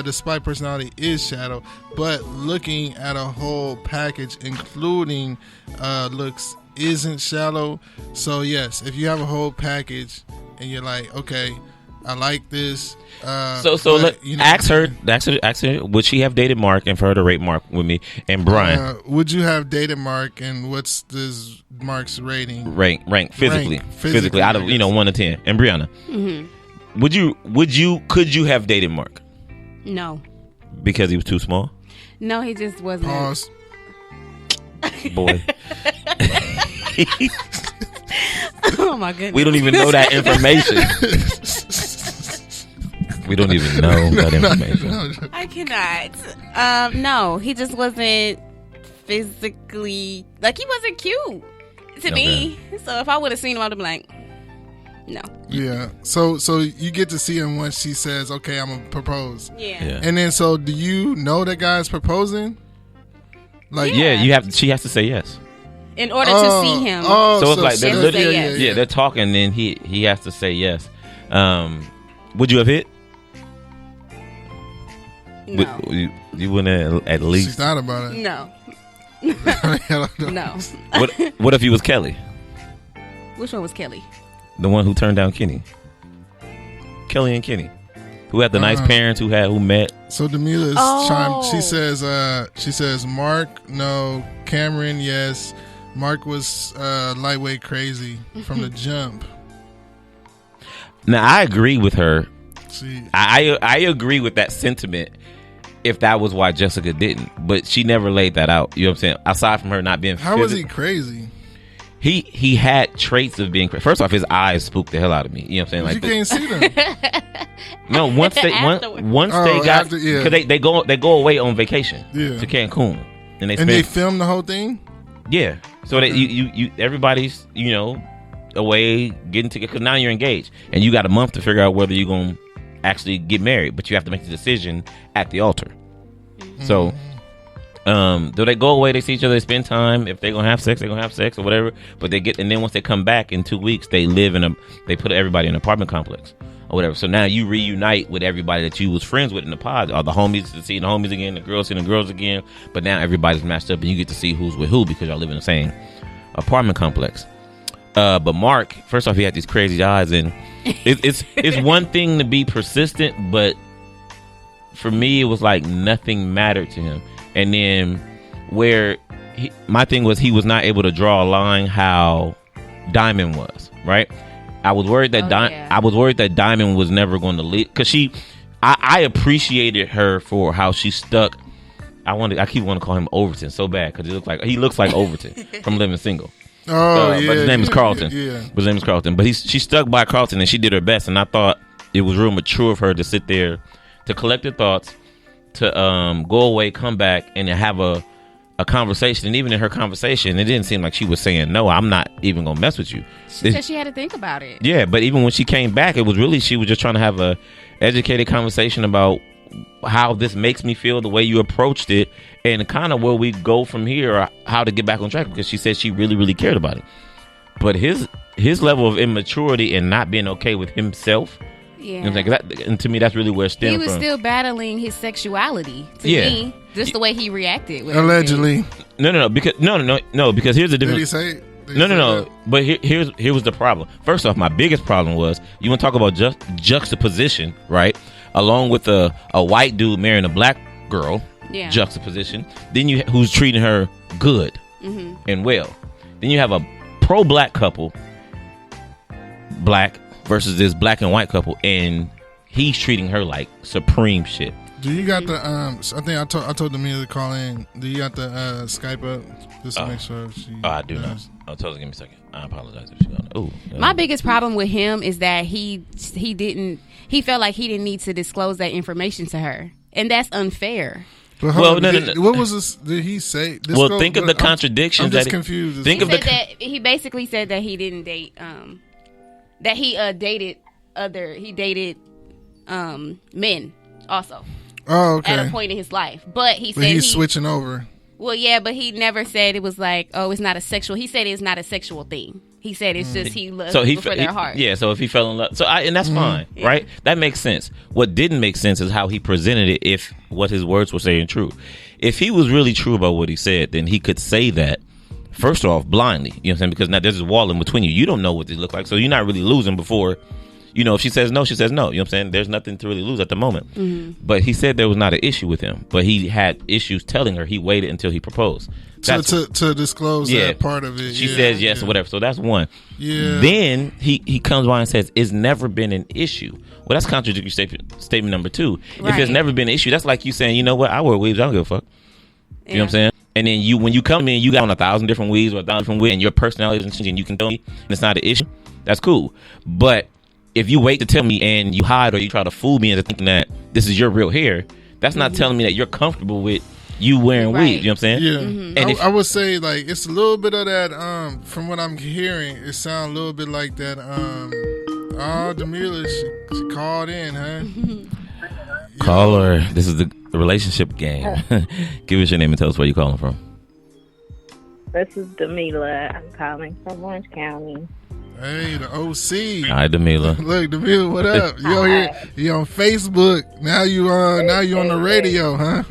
Despite personality is shallow, but looking at a whole package including looks isn't shallow. So yes, if you have a whole package and you're like, okay, I like this. Ask her, would she have dated Mark, and for her to rate Mark with me and Brian? Would you have dated Mark, and what's this Mark's rating? Rank physically out of 1 to 10. And Brianna, could you have dated Mark? No. Because he was too small? No, he just wasn't. Pause. Boy. Oh my goodness. We don't even know that information. We don't even know that information. I cannot. No, he just wasn't physically, like, he wasn't cute to me. So if I would have seen him, I would have been like, no. Yeah. So you get to see him once she says, okay, I'm gonna propose. Yeah. And then, so do you know that guy's proposing? Like, she has to say yes in order to see him. So it's like they're literally, they're talking, and then he has to say yes. Would you have hit? No. You wouldn't at least. She's thought about it. No. No. What if he was Kelly? Which one was Kelly? The one who turned down Kenny. Kelly and Kenny, who had the nice parents, who met. So Demila's chimed. She says Mark, no. Cameron, yes. Mark was lightweight crazy from the jump. Now I agree with her. See, I agree with that sentiment. If that was why Jessica didn't, but she never laid that out. You know what I'm saying? Aside from her not being, how was he crazy? He had traits of being crazy. First off, his eyes spooked the hell out of me. You know what I'm saying? Like, you can't see them. No, once they got, because they go away on vacation to Cancun, and they film the whole thing. Yeah, so that you everybody's away getting together, because now you're engaged and you got a month to figure out whether you're gonna actually get married, but you have to make the decision at the altar. So do they go away, they see each other, they spend time, if they're gonna have sex, they're gonna have sex or whatever, but and then once they come back in 2 weeks, they put everybody in an apartment complex. or whatever. So now you reunite with everybody that you was friends with in the pod. All the homies to see the homies again, the girls seeing the girls again. But now everybody's matched up, and you get to see who's with who because y'all live in the same apartment complex. But Mark, first off, he had these crazy eyes, and it's one thing to be persistent, but for me, it was like nothing mattered to him. And then where my thing was, he was not able to draw a line how Diamond was, right? I was worried that Diamond was never going to leave because I appreciated her for how she stuck. I keep wanting to call him Overton so bad because he looks like Overton from Living Single. Oh yeah, but his name is Carlton. Yeah, but his name is Carlton. But she stuck by Carlton and she did her best. And I thought it was real mature of her to sit there, to collect her thoughts, to go away, come back, and have a conversation. And even in her conversation, it didn't seem like she was saying, no, I'm not even gonna mess with you. She said she had to think about it. Yeah, but even when she came back, it was really, she was just trying to have a educated conversation about how this makes me feel, the way you approached it, and kind of where we go from here, or how to get back on track, because she said she really, really cared about it. But his level of immaturity and not being okay with himself, yeah, you know what I'm saying? And to me, that's really where it stemmed from. He was still battling his sexuality. To me, just the way he reacted. With allegedly. No, because here's the difference. Did he say? No. But here was the problem. First off, my biggest problem was, you want to talk about juxtaposition, right? Along with a white dude marrying a black girl, juxtaposition. Then who's treating her good and well. Then you have a pro-black couple, black versus this black and white couple, and he's treating her like supreme shit. Do you got the I think I told Demila to call in. Do you got the Skype up just to make sure she? I do not. I'll tell her. Give me a second. I apologize if she's on. Oh, my biggest problem with him is that he felt like he didn't need to disclose that information to her, and that's unfair. Well, no. What was this? Did he say? Think of the contradictions. I'm just confused. He basically said that he didn't date. That he dated men also. Oh, okay. At a point in his life, but he said he's switching over. Well, yeah, but he never said it was like, oh, it's not a sexual. He said it's not a sexual thing. He said it's just he loves people for their heart. Yeah, so if he fell in love, and that's fine, right? That makes sense. What didn't make sense is how he presented it. If what his words were saying true, if he was really true about what he said, then he could say that. First off, blindly, you know what I'm saying? Because now there's a wall in between you. You don't know what they look like, so you're not really losing before. If she says no, she says no. You know what I'm saying? There's nothing to really lose at the moment. Mm-hmm. But he said there was not an issue with him. But he had issues telling her. He waited until he proposed. To disclose that part of it. She says yes or whatever. So that's one. Yeah. Then he comes by and says, it's never been an issue. Well, that's contradictory statement number 2. Right. If it's never been an issue, that's like you saying, you know what? I wear weaves. I don't give a fuck. You know what I'm saying? And then when you come in, you got on 1,000 different weaves or 1,000 different wigs, and your personality is changing, you can tell me, and it's not an issue. That's cool. But if you wait to tell me and you hide or you try to fool me into thinking that this is your real hair, that's not telling me that you're comfortable with you wearing weave. You know what I'm saying? Yeah. Mm-hmm. And I would say, like, it's a little bit of that, from what I'm hearing, it sounds a little bit like that, Demila, she called in, huh? Call her. This is the relationship game. Give us your name and tell us where you're calling from. This is Demila. I'm calling from Orange County. Hey, the OC. Hi, Demila. Look, Demila, what up? You on here? You on Facebook? Now you on the radio, huh?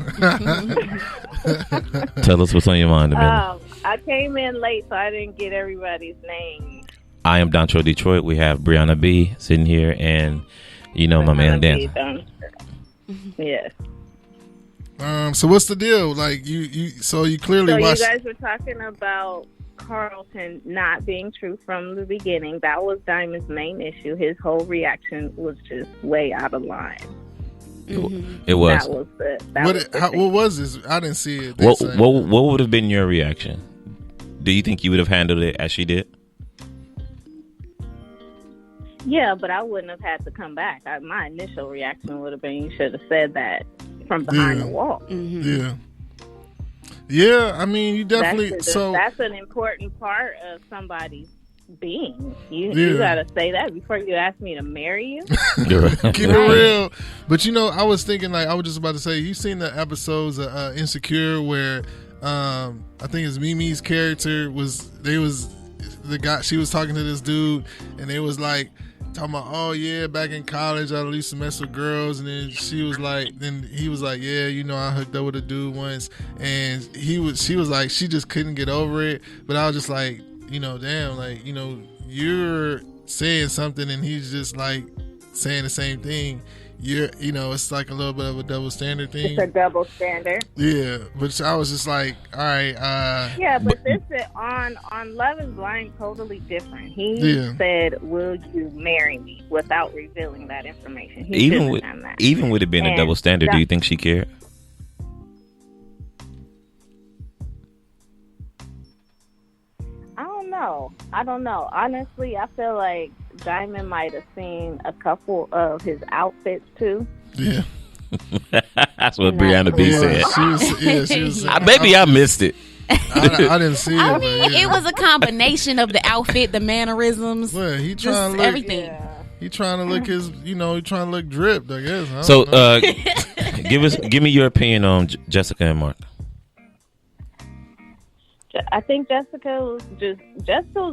Tell us what's on your mind, Demila. I came in late, so I didn't get everybody's name. I am Doncho Detroit. We have Brianna B sitting here, and my man Dan. Yes. So what's the deal? Like you clearly watched. You guys were talking about Carlton not being true from the beginning. That was Diamond's main issue. His whole reaction was just way out of line. Mm-hmm. It was. What was this? I didn't see it. What would have been your reaction? Do you think you would have handled it as she did? Yeah, but I wouldn't have had to come back. My initial reaction would have been, you should have said that from behind the wall. Mm-hmm. Yeah. Yeah, I mean, you definitely. That's an important part of somebody's being. You gotta say that before you ask me to marry you. Keep it real. But I was thinking, like, I was just about to say, you seen the episodes of Insecure where I think it's Mimi's character she was talking to this dude, and they was like, talking about, oh yeah, back in college I used to mess with girls, and then he was like, yeah, you know, I hooked up with a dude once, and she was like, she just couldn't get over it. But I was just like, you know, damn, like, you know, you're saying something and he's just like saying the same thing. You know, it's like a little bit of a double standard thing. It's a double standard. Yeah, but I was just like, all right. Yeah, but this is on Love is Blind, totally different. He said, "Will you marry me?" without revealing that information. He even with it being a double standard, do you think she cared? I don't know. Honestly, I feel like Diamond might have seen a couple of his outfits too. Yeah. That's what Brianna B said. She was maybe I missed it. I didn't see it. I mean, it was a combination of the outfit, the mannerisms, well, he trying to look everything. Yeah. He trying to look he trying to look dripped, I guess. So, give me your opinion on Jessica and Mark. I think Jessica was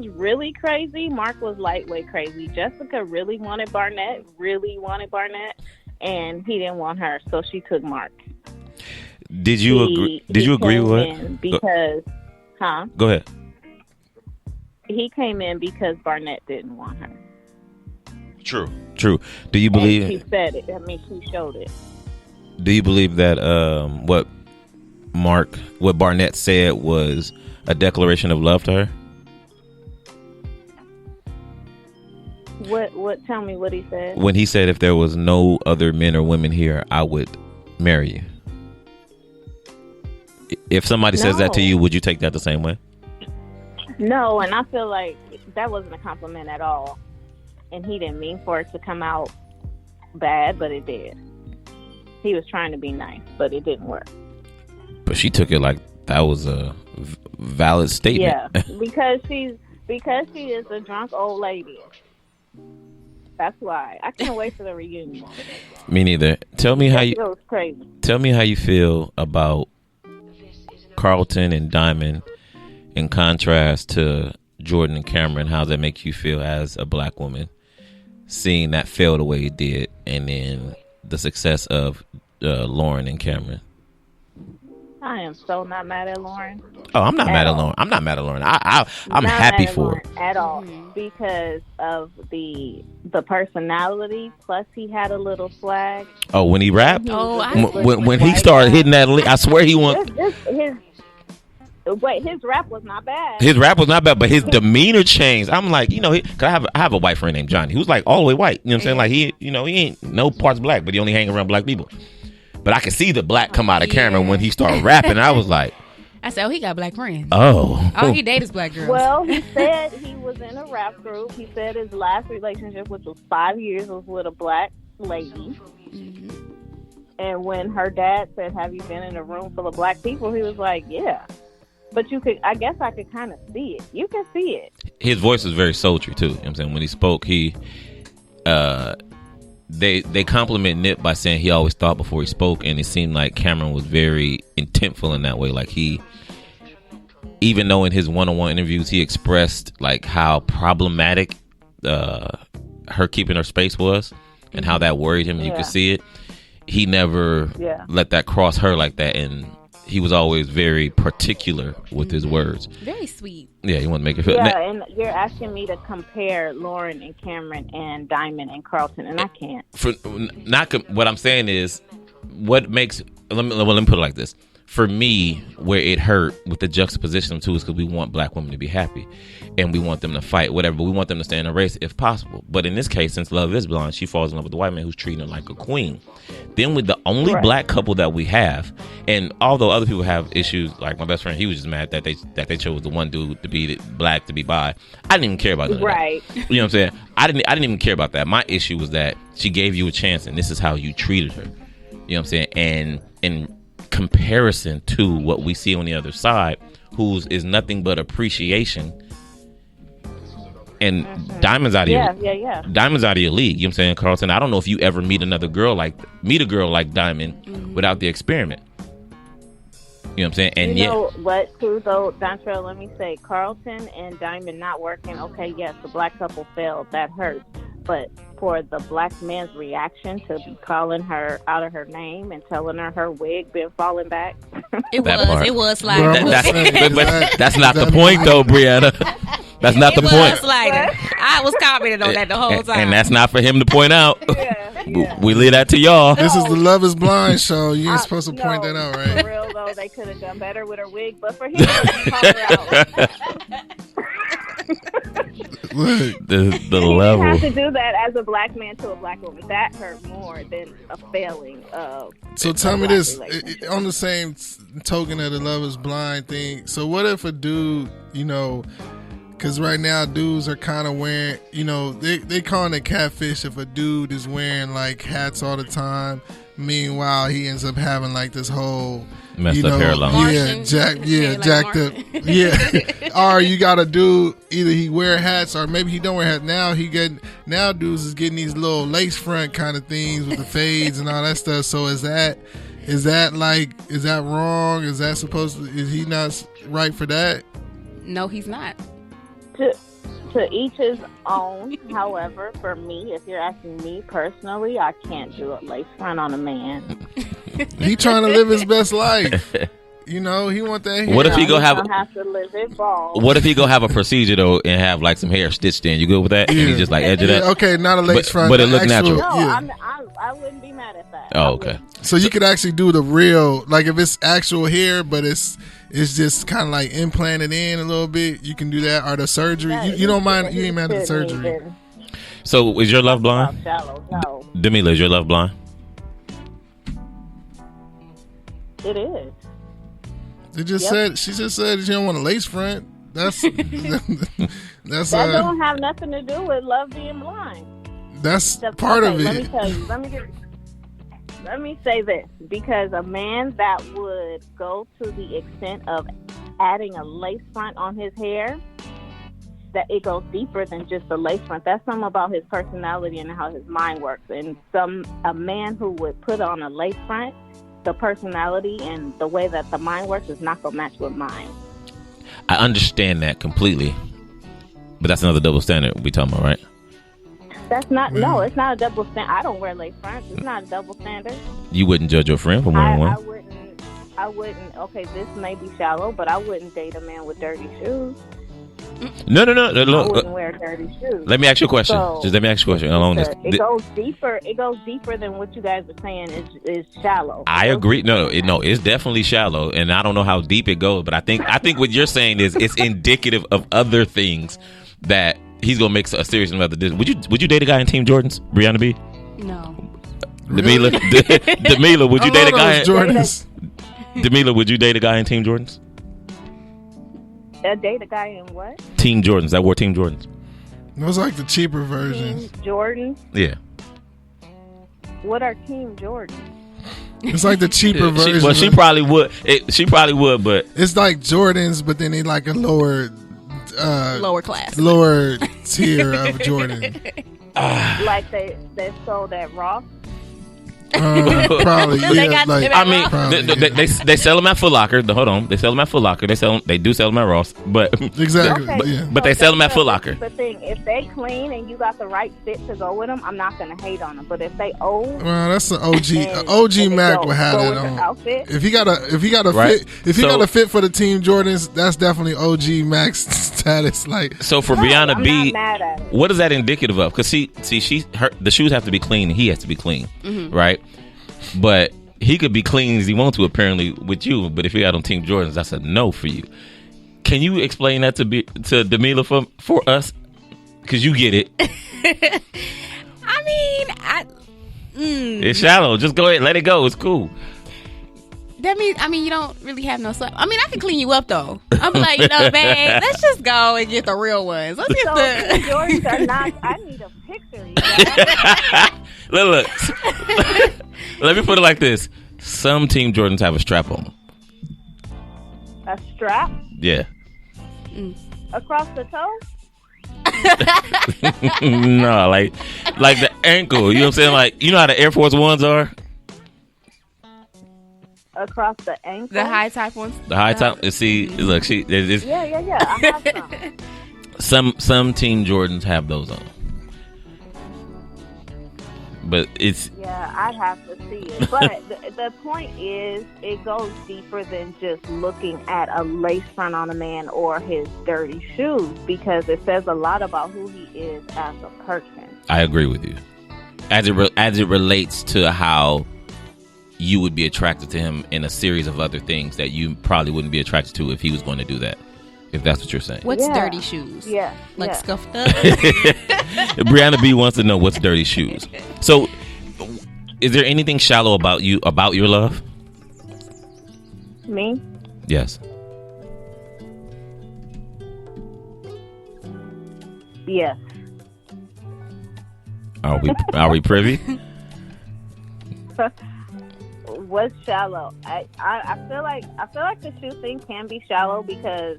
really crazy. Mark was lightweight crazy. Jessica really wanted Barnett, and he didn't want her, so she took Mark. Did you agree? Did you agree with it? Because, Go ahead. He came in because Barnett didn't want her. True. Do you believe? And she said it. I mean, she showed it. Do you believe that what Barnett said was a declaration of love to her? What? Tell me what he said. When he said, if there was no other men or women here, I would marry you. If somebody says that to you, would you take that the same way? No, and I feel like that wasn't a compliment at all. And he didn't mean for it to come out bad, but it did. He was trying to be nice, but it didn't work. But she took it like that was a valid statement. Yeah, because she is a drunk old lady. That's why. I can't wait for the reunion. Me neither. Tell me how you. It was crazy. Tell me how you feel about Carlton and Diamond in contrast to Jordan and Cameron. How does that make you feel as a black woman, seeing that fail the way it did, and then the success of Lauren and Cameron? I am so not mad at Lauren. Oh, I'm not mad at Lauren. I'm not mad at Lauren. I'm happy for her at all because of the personality. Plus, he had a little swag. Oh, when he rapped. When he started hitting that, I swear he won. His rap was not bad. His rap was not bad, but his demeanor changed. I'm like, cause I have a white friend named Johnny who's like all the way white. You know what I'm saying? Like he ain't no parts black, but he only hang around black people. But I could see the black come out of Cameron when he started rapping. I was like, I said, he got black friends. Oh. All he dates black girls. Well, he said he was in a rap group. He said his last relationship, which was 5 years, was with a black lady. Mm-hmm. And when her dad said, have you been in a room full of black people? He was like, yeah. But I guess I could kind of see it. You can see it. His voice is very sultry, too. You know what I'm saying? When he spoke, they compliment Nip by saying he always thought before he spoke, and it seemed like Cameron was very intentful in that way. Like even though in his one-on-one interviews he expressed like how problematic her keeping her space was and how that worried him, and you could see it, he never let that cross her like that, and he was always very particular with his words. Very sweet. Yeah, he wanted to make it feel. Yeah, and you're asking me to compare Lauren and Cameron and Diamond and Carlton, and I can't. What I'm saying is, what makes let me put it like this. For me, where it hurt with the juxtaposition of two is because we want black women to be happy, and we want them to fight, whatever. But we want them to stay in a race if possible. But in this case, since Love is Blind, she falls in love with the white man who's treating her like a queen. Then with the only black couple that we have, and although other people have issues, like my best friend, he was just mad that they chose the one dude to be black to be bi. I didn't even care about that. Right. You know what I'm saying? I didn't even care about that. My issue was that she gave you a chance, and this is how you treated her. You know what I'm saying? And in comparison to what we see on the other side, whose is nothing but appreciation. And Diamond's out of Diamond's out of your league. You know what I'm saying, Carlton? I don't know if you ever meet a girl like Diamond without the experiment. You know what I'm saying? And you know what, too, though, Dontrell, let me say, Carlton and Diamond not working, okay, yes, the black couple failed. That hurts. But for the black man's reaction to be calling her out of her name and telling her wig been falling back. It was sliding. But that's not the point, though, Brianna. That's not the point. Sliding. I was commenting on that the whole time. And that's not for him to point out. Yeah. We leave that to y'all. This is the Love is Blind show. You ain't supposed to point that out, right? For real, though, they could have done better with her wig, but for him to call her out. Look, the You level. have to do that as a black man to a black woman. That hurt more than a failing of. So tell me this, on the same token of the Love is Blind thing. So what if a dude, because right now dudes are kind of wearing, they calling it catfish if a dude is wearing like hats all the time. Meanwhile, he ends up having like this whole Messed up hairline. Martian. Jacked up. Yeah. Or you got a dude, either he wear hats or maybe he don't wear hats. Now dudes is getting these little lace front kind of things with the fades and all that stuff. So is that wrong? Is he not right for that? No, he's not. To each his own. However, for me, if you're asking me personally, I can't do a lace front on a man. He trying to live his best life. He want that hair. What if he go have? Have to live it bald. What if he go have a procedure though and have like some hair stitched in? You good with that? And he just like edge it up. Okay, not a lace front, but it look natural. No, Yeah. I wouldn't be mad at that. Oh, okay. So you could actually do the real, like if it's actual hair, but it's just kind of like implanted in a little bit. You can do that, or the surgery. You don't mind? You ain't mad at the surgery? So is your love blind? Shallow, no. Demila, is your love blind? It is. She just said she don't want a lace front. That's That don't have nothing to do with love being blind. That's part of it. Let me tell you. Let me say this, because a man that would go to the extent of adding a lace front on his hair, that it goes deeper than just the lace front. That's something about his personality and how his mind works. And a man who would put on a lace front, the personality and the way that the mind works is not going to match with mine. I understand that completely, but that's another double standard we talking about, right? That's not. No, it's not a double standard. I don't wear lace fronts. It's not a double standard. You wouldn't judge your friend for wearing one. I wouldn't. Okay, this may be shallow, but I wouldn't date a man with dirty shoes. No. I Look, wouldn't wear dirty shoes. let me ask you a question. So, Just let me ask you a question along this. It goes deeper. It goes deeper than what you guys are saying is shallow. I agree. No, it's definitely shallow, and I don't know how deep it goes, but I think what you're saying is it's indicative of other things that he's gonna make a serious amount of this. Would you date a guy in Team Jordans, Brianna B? No. Demila, would you date a guy? Jordans. Demila, would you date a guy in Team Jordans? Date a guy in what? Team Jordans. That wore Team Jordans. Those are like the cheaper versions. Team Jordan. Yeah. What are Team Jordan? It's like the cheaper version. She probably would. She probably would, but it's like Jordans, but then they like a lower class, lower tier of Jordan. Like they sold at Ross. Probably. Yeah, they sell them at Foot Locker. Hold on, they sell them at Foot Locker. They do sell them at Ross, but exactly. Okay, but they sell them at Foot Locker. The thing, if they clean and you got the right fit to go with them, I'm not gonna hate on them. But if they old, well, that's an OG. OG Mac would have that on. Outfit. If he got a right? fit, if he got a fit for the Team Jordans, that's definitely OG Mac's status. Like, so for Brianna I'm B, not mad at it. what is that indicative of? Because the shoes have to be clean and he has to be clean, right? But he could be clean as he wants to, apparently, with you. But if he got on Team Jordans, that's a no for you. Can you explain that to Demila for us? Because you get it. It's shallow. Just go ahead, let it go. It's cool. That means, you don't really have no sweat. I can clean you up, though. I'm like, babe, let's just go and get the real ones. Let's get the Jordans are not. I need a picture. You know? Look. Let me put it like this. Some Team Jordans have a strap on them. A strap? Yeah. Across the toe? No, like the ankle. You know what I'm saying? Like, you know how the Air Force Ones are? Across the ankle? The high top ones? The high top. See, look, Yeah. I have some. Some Team Jordans have those on. But it's Yeah, I'd have to see it. But the point is, it goes deeper than just looking at a lace front on a man or his dirty shoes, because it says a lot about who he is as a person. I agree with you. As it relates to how you would be attracted to him in a series of other things that you probably wouldn't be attracted to if he was going to do that. If that's what you're saying. What's dirty shoes? Yeah. Like scuffed up? Brianna B wants to know what's dirty shoes. So, is there anything shallow about you, about your love? Me? Yes. Yes. Are we privy? What's shallow? I feel like the shoe thing can be shallow because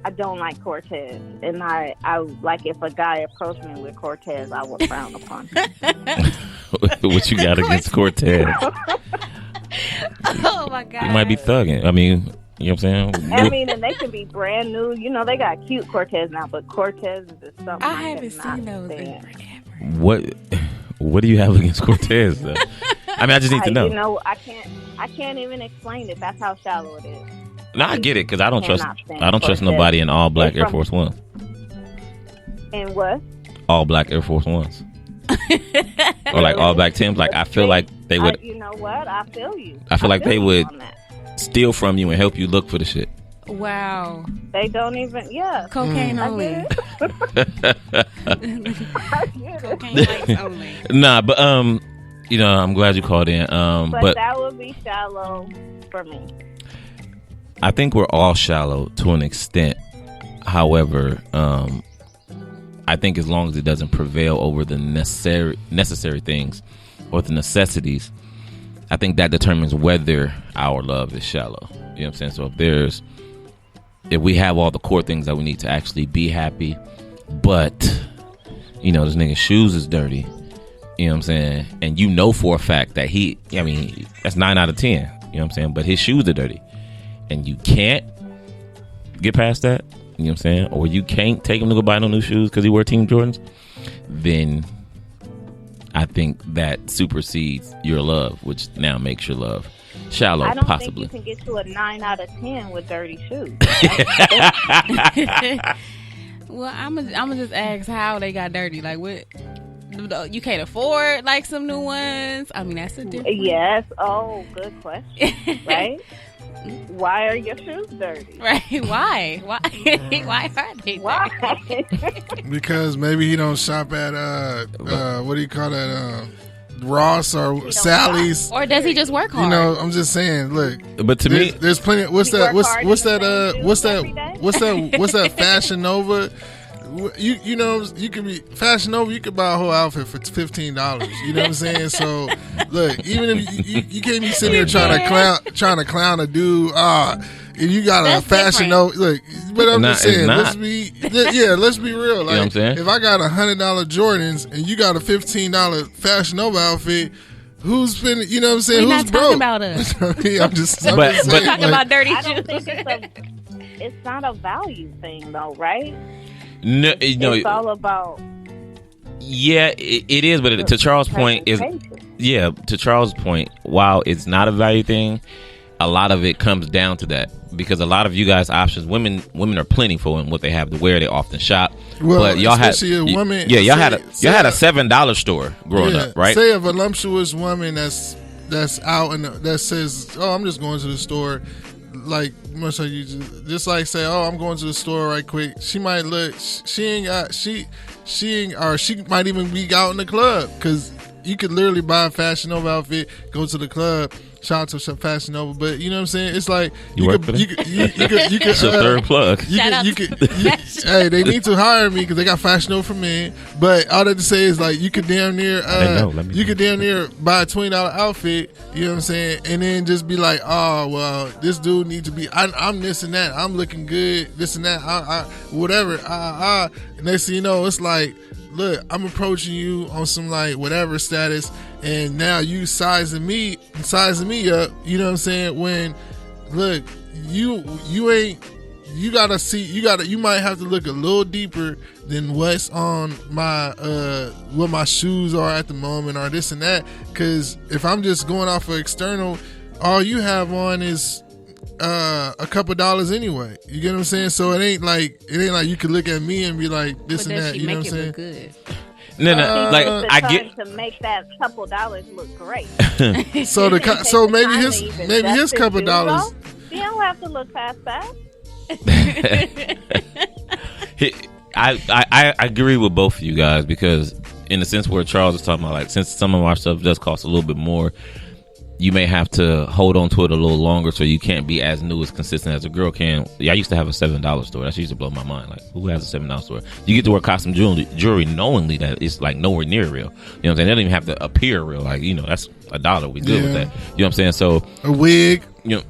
I don't like Cortez, and I like if a guy approached me with Cortez, I would frown upon him. What you got against Cortez? Oh my God! You might be thugging. I mean, you know what I'm saying? I mean, and they can be brand new. You know, they got cute Cortez now, but Cortez is just something I haven't seen those in forever. What do you have against Cortez, though? I mean, I just need to know. You know, I can't even explain it. That's how shallow it is. No, I get it, because I don't trust nobody in all black Air Force Ones. And what? All black Air Force Ones. Or like all black Timbs. Like, I feel like they would. You know what? I feel you. I feel like they would steal from you and help you look for the shit. Wow. They don't even, Cocaine only. I get it. Cocaine lights only. Nah, but you know, I'm glad you called in. But that would be shallow for me. I think we're all shallow to an extent. However, I think as long as it doesn't prevail over the necessary things or the necessities, I think that determines whether our love is shallow. You know what I'm saying? So if we have all the core things that we need to actually be happy, but you know, this nigga's shoes is dirty, you know what I'm saying? And you know for a fact that that's 9 out of 10, you know what I'm saying? But his shoes are dirty. And you can't get past that, you know what I'm saying? Or you can't take him to go buy no new shoes because he wear Team Jordans, then I think that supersedes your love, which now makes your love shallow, I don't possibly. think you can get to a 9 out of 10 with dirty shoes. Well, I'm gonna just ask how they got dirty. Like, what? You can't afford like some new ones? I mean, that's a different. Yes. Oh, good question. Right? Why are your shoes dirty? Right? Why? Why are they dirty? Why? Because maybe he don't shop at what do you call that? Ross or Sally's. Or does he just work hard? You know, I'm just saying. Look, but to me, there's plenty. What's that Fashion Nova? You know, you could be Fashion Nova. You could buy a whole outfit for $15. You know what I'm saying? So look, even if you can't be sitting there trying to clown a dude. And you got a Fashion Nova. Look, but I'm just saying, let's be real. Like, you know what I'm saying? If I got $100 Jordans and you got a $15 Fashion Nova outfit, who's spending? You know what I'm saying? We're who's not broke? talking about us. I'm just saying. We're talking about dirty I shoes. don't think it's not a value thing though, right? No, it's all about. Yeah, it is. But to Charles' point to Charles' point, while it's not a value thing, a lot of it comes down to that, because a lot of you guys' options, women are plentiful in what they have to wear. They often shop. Well, but y'all had a woman. Yeah, y'all had a $7 store growing up, right? Say a voluptuous woman that's out and that says, "Oh, I'm just going to the store." Like, much like you just like say, "Oh, I'm going to the store right quick." She might look. She might even be out in the club, because you could literally buy a Fashion Nova outfit, go to the club. Shout out to some Fashion Nova, but you know what I'm saying? It's like you could It's your third plug. Hey, they need to hire me because they got Fashion Nova for men. But all that to say is, like, you could damn near buy a $20 outfit. You know what I'm saying? And then just be like, oh well, this dude needs to be. I'm this and that. I'm looking good. This and that. Whatever. And next thing you know, it's like, look, I'm approaching you on some like whatever status, and now you sizing me up. You know what I'm saying? When look, you ain't you gotta see. You might have to look a little deeper than what's on my what my shoes are at the moment or this and that. Because if I'm just going off of external, all you have on is a couple dollars anyway. You get what I'm saying? So it ain't like you could look at me and be like this But and does that. she You know make what I'm it saying? look good? No, like I trying get. to make that couple dollars look great. So maybe his couple dollars. You don't have to look past that. I agree with both of you guys because in the sense where Charles is talking about, like, since some of our stuff does cost a little bit more, you may have to hold on to it a little longer, so you can't be as new as consistent as a girl can. Yeah, I used to have a $7 store. That used to blow my mind. Like, who has a $7 store? You get to wear costume jewelry knowingly that it's like nowhere near real. You know what I'm saying? They don't even have to appear real. Like, you know, that's $1. We good with that. You know what I'm saying? So a wig. You know.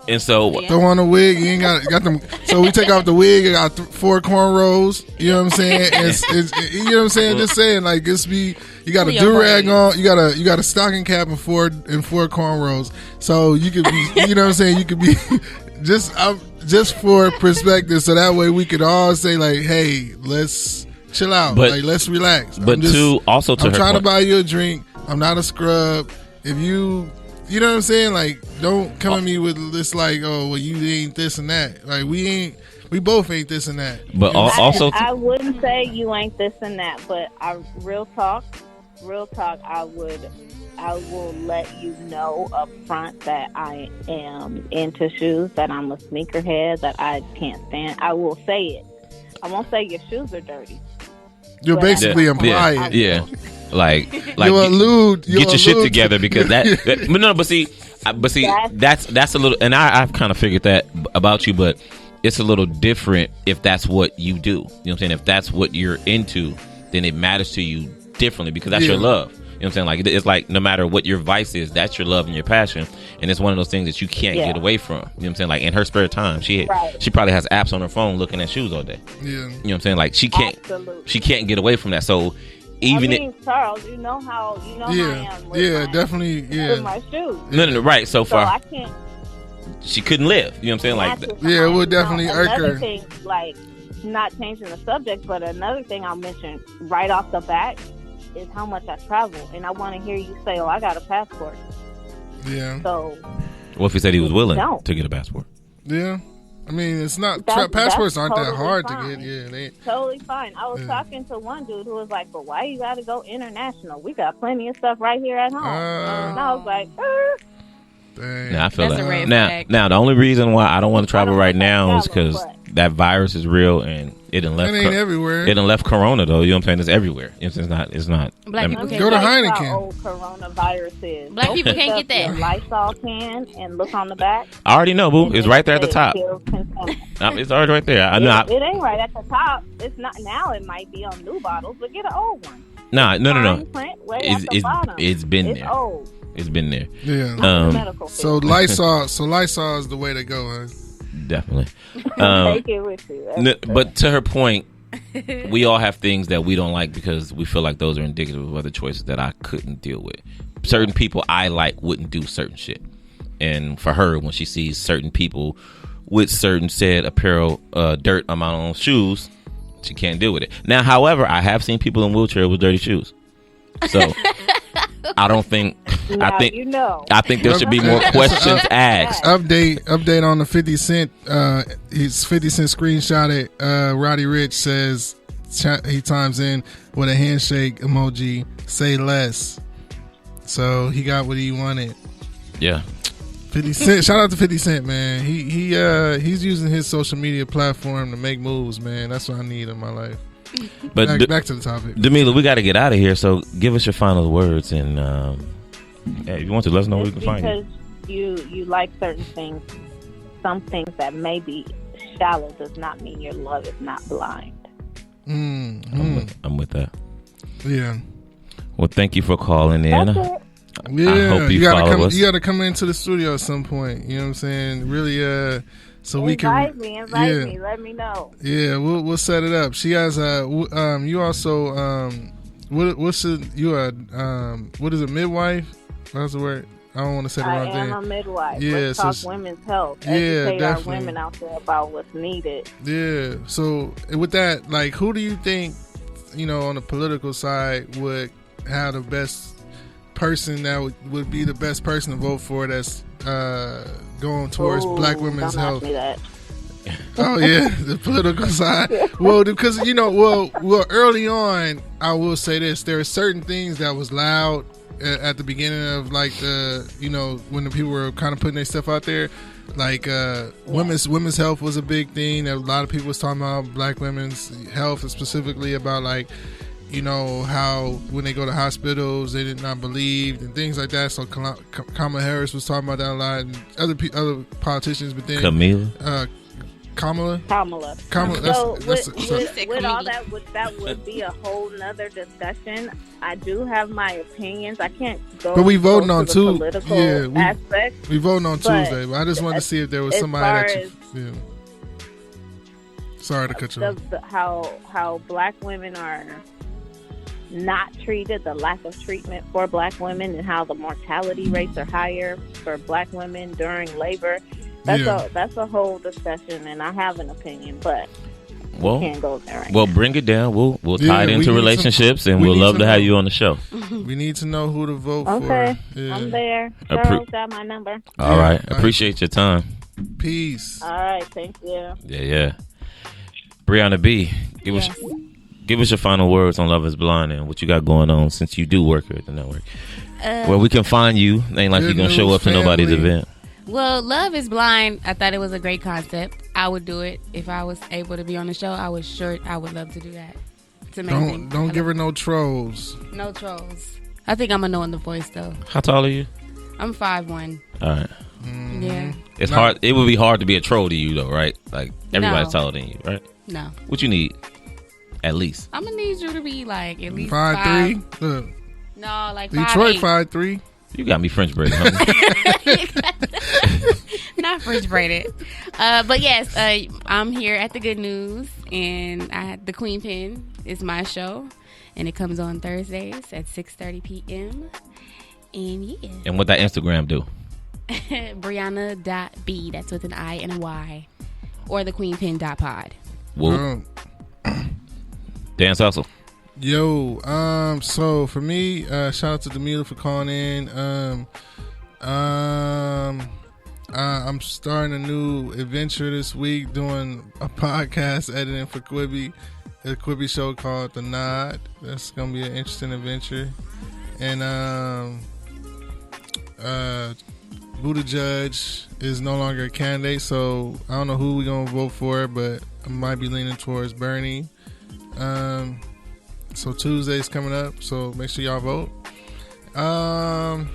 And so throw on a wig, you ain't got them. So we take off the wig, you got 4 cornrows. You know what I'm saying? You know what I'm saying? Just saying, like, this be you got a do-rag on, you got a stocking cap and 4 cornrows. So you could be, you know what I'm saying? You could be just for perspective, so that way we could all say like, hey, let's chill out, like let's relax. But I'm trying to buy you a drink. I'm not a scrub. If you know what I'm saying? Like, don't come at me with this like, oh, well, you ain't this and that. Like, we both ain't this and that. But also, I wouldn't say you ain't this and that, but real talk, I will let you know up front that I am into shoes, that I'm a sneakerhead, that I can't stand. I will say it. I won't say your shoes are dirty. You're basically implying. Yeah. Like get your shit together because but see, that's a little, and I've kind of figured that about you, but it's a little different if that's what you do. You know what I'm saying? If that's what you're into, then it matters to you differently because that's your love. You know what I'm saying? Like, it's like no matter what your vice is, that's your love and your passion, and it's one of those things that you can't get away from. You know what I'm saying? Like, in her spare time, she probably has apps on her phone looking at shoes all day. Yeah, you know what I'm saying? Like, she can't get away from that. So. Charles, you know how I am. Definitely. With my shoes. No, right. So far, I can't. She couldn't live. You know what I'm saying? Like, it would definitely irk her. Another thing, like, not changing the subject, but another thing I'll mention right off the bat is how much I travel, and I want to hear you say, "Oh, I got a passport." Yeah. So. What if he said he was willing to get a passport? Yeah. I mean, it's not passports aren't totally that hard fine. to get. Yeah, they totally fine. I was talking to one dude who was like, "But why you got to go international? We got plenty of stuff right here at home." And I was like, Dang. Nah, I feel that. Now, the only reason why I don't want to travel right now is because that virus is real and it done left. It ain't everywhere. It done left Corona though. You know what I'm saying? It's everywhere. It's not. Black people can't go to Heineken. How old coronavirus is. Black people can't get that. Lysol can and look on the back. I already know, boo. It's right there at the top. It's already right there. I know. It ain't right at the top. It's not now. It might be on new bottles, but get an old one. No. It's been there. Old. It's been there. Yeah. So Lysol is the way to go. Huh? Definitely. Take it with you. But to her point, we all have things that we don't like because we feel like those are indicative of other choices that I couldn't deal with. Certain people I like wouldn't do certain shit. And for her, when she sees certain people with certain said apparel, dirt amount on shoes, she can't deal with it. Now, however, I have seen people in wheelchairs with dirty shoes. So I don't think. I think there should be more questions asked. Update on the 50 Cent. His 50 Cent screenshot it. Roddy Ricch says he chimes in with a handshake emoji. Say less. So he got what he wanted. Yeah. 50 Cent. Shout out to 50 Cent, man. He's using his social media platform to make moves, man. That's what I need in my life. But back to the topic. Demila, we got to get out of here. So give us your final words, and if you want to, let us know where we can find you. Because you like certain things, some things that may be shallow does not mean your love is not blind. I'm with that. Yeah. Well, thank you for calling in. That's it. Yeah, I hope you follow us. You got to come into the studio at some point. You know what I'm saying? Really, so we can invite me. Let me know. Yeah, we'll set it up. She has you also what is it, midwife? That's the word. I don't want to say the I wrong am thing. a midwife. Yeah, Let's so talk it's- women's health. Yeah, Educate definitely. our women out there about what's needed. Yeah. So with that, like, who do you think, on the political side would have the best person that would be the best person to vote for that's going towards Ooh, black women's don't health? ask me that. Oh yeah, the political side. Well, because well, early on, I will say this: there are certain things that was loud at the beginning of like when the people were kind of putting their stuff out there. Like women's health was a big thing. A lot of people was talking about black women's health, and specifically about like how when they go to hospitals they did not believe and things like that. So Kamala Harris was talking about that a lot, and other politicians. But then Kamala. So That's with all that, that would be a whole nother discussion. I do have my opinions. I can't go. But we voting on the two. political Yeah, aspect. we voting on But Tuesday. But I just wanted to see if there was as somebody far that you. Sorry to cut you off. How black women are not treated, the lack of treatment for black women, and how the mortality rates are higher for black women during labor. That's a whole discussion, and I have an opinion, but we can't go there right well, now. bring it down. We'll tie it into relationships, and we'll love to have you on the show. We need to know who to vote Okay, for. Yeah. I'm there. Charles got my number. All right. Appreciate your time. Peace. All right, thank you. Yeah. Brianna B, give us your final words on Love is Blind and what you got going on since you do work here at the network. Where we can find you. Ain't like you're going to show up to nobody's event. Well, Love is Blind, I thought it was a great concept. I would do it. If I was able to be on the show, I would love to do that. It's amazing. Don't give her no trolls. No trolls. I think I'm annoying the voice, though. How tall are you? I'm 5'1". All right. Yeah. It's hard. It would be hard to be a troll to you, though, right? Like, everybody's taller than you, right? No. What you need? At least. I'm going to need you to be, like, at least 5'3". Look, No, like 5'8". Detroit 5'3". You got me French braided, homie. Not French braided. But yes, I'm here at the Good News, and the Queen Pin is my show, and it comes on Thursdays at 6:30 p.m. And yeah. And what that Instagram do? Brianna.B. That's with an I and a Y. Or thequeenpin.pod. Whoa. Dance hustle. Yo, so for me, shout out to Demila for calling in. I'm starting a new adventure this week, doing a podcast editing for Quibi, a Quibi show called The Nod. That's gonna be an interesting adventure. And Buttigieg is no longer a candidate, so I don't know who we're gonna vote for, but I might be leaning towards Bernie. So Tuesday's coming up, so make sure y'all vote. I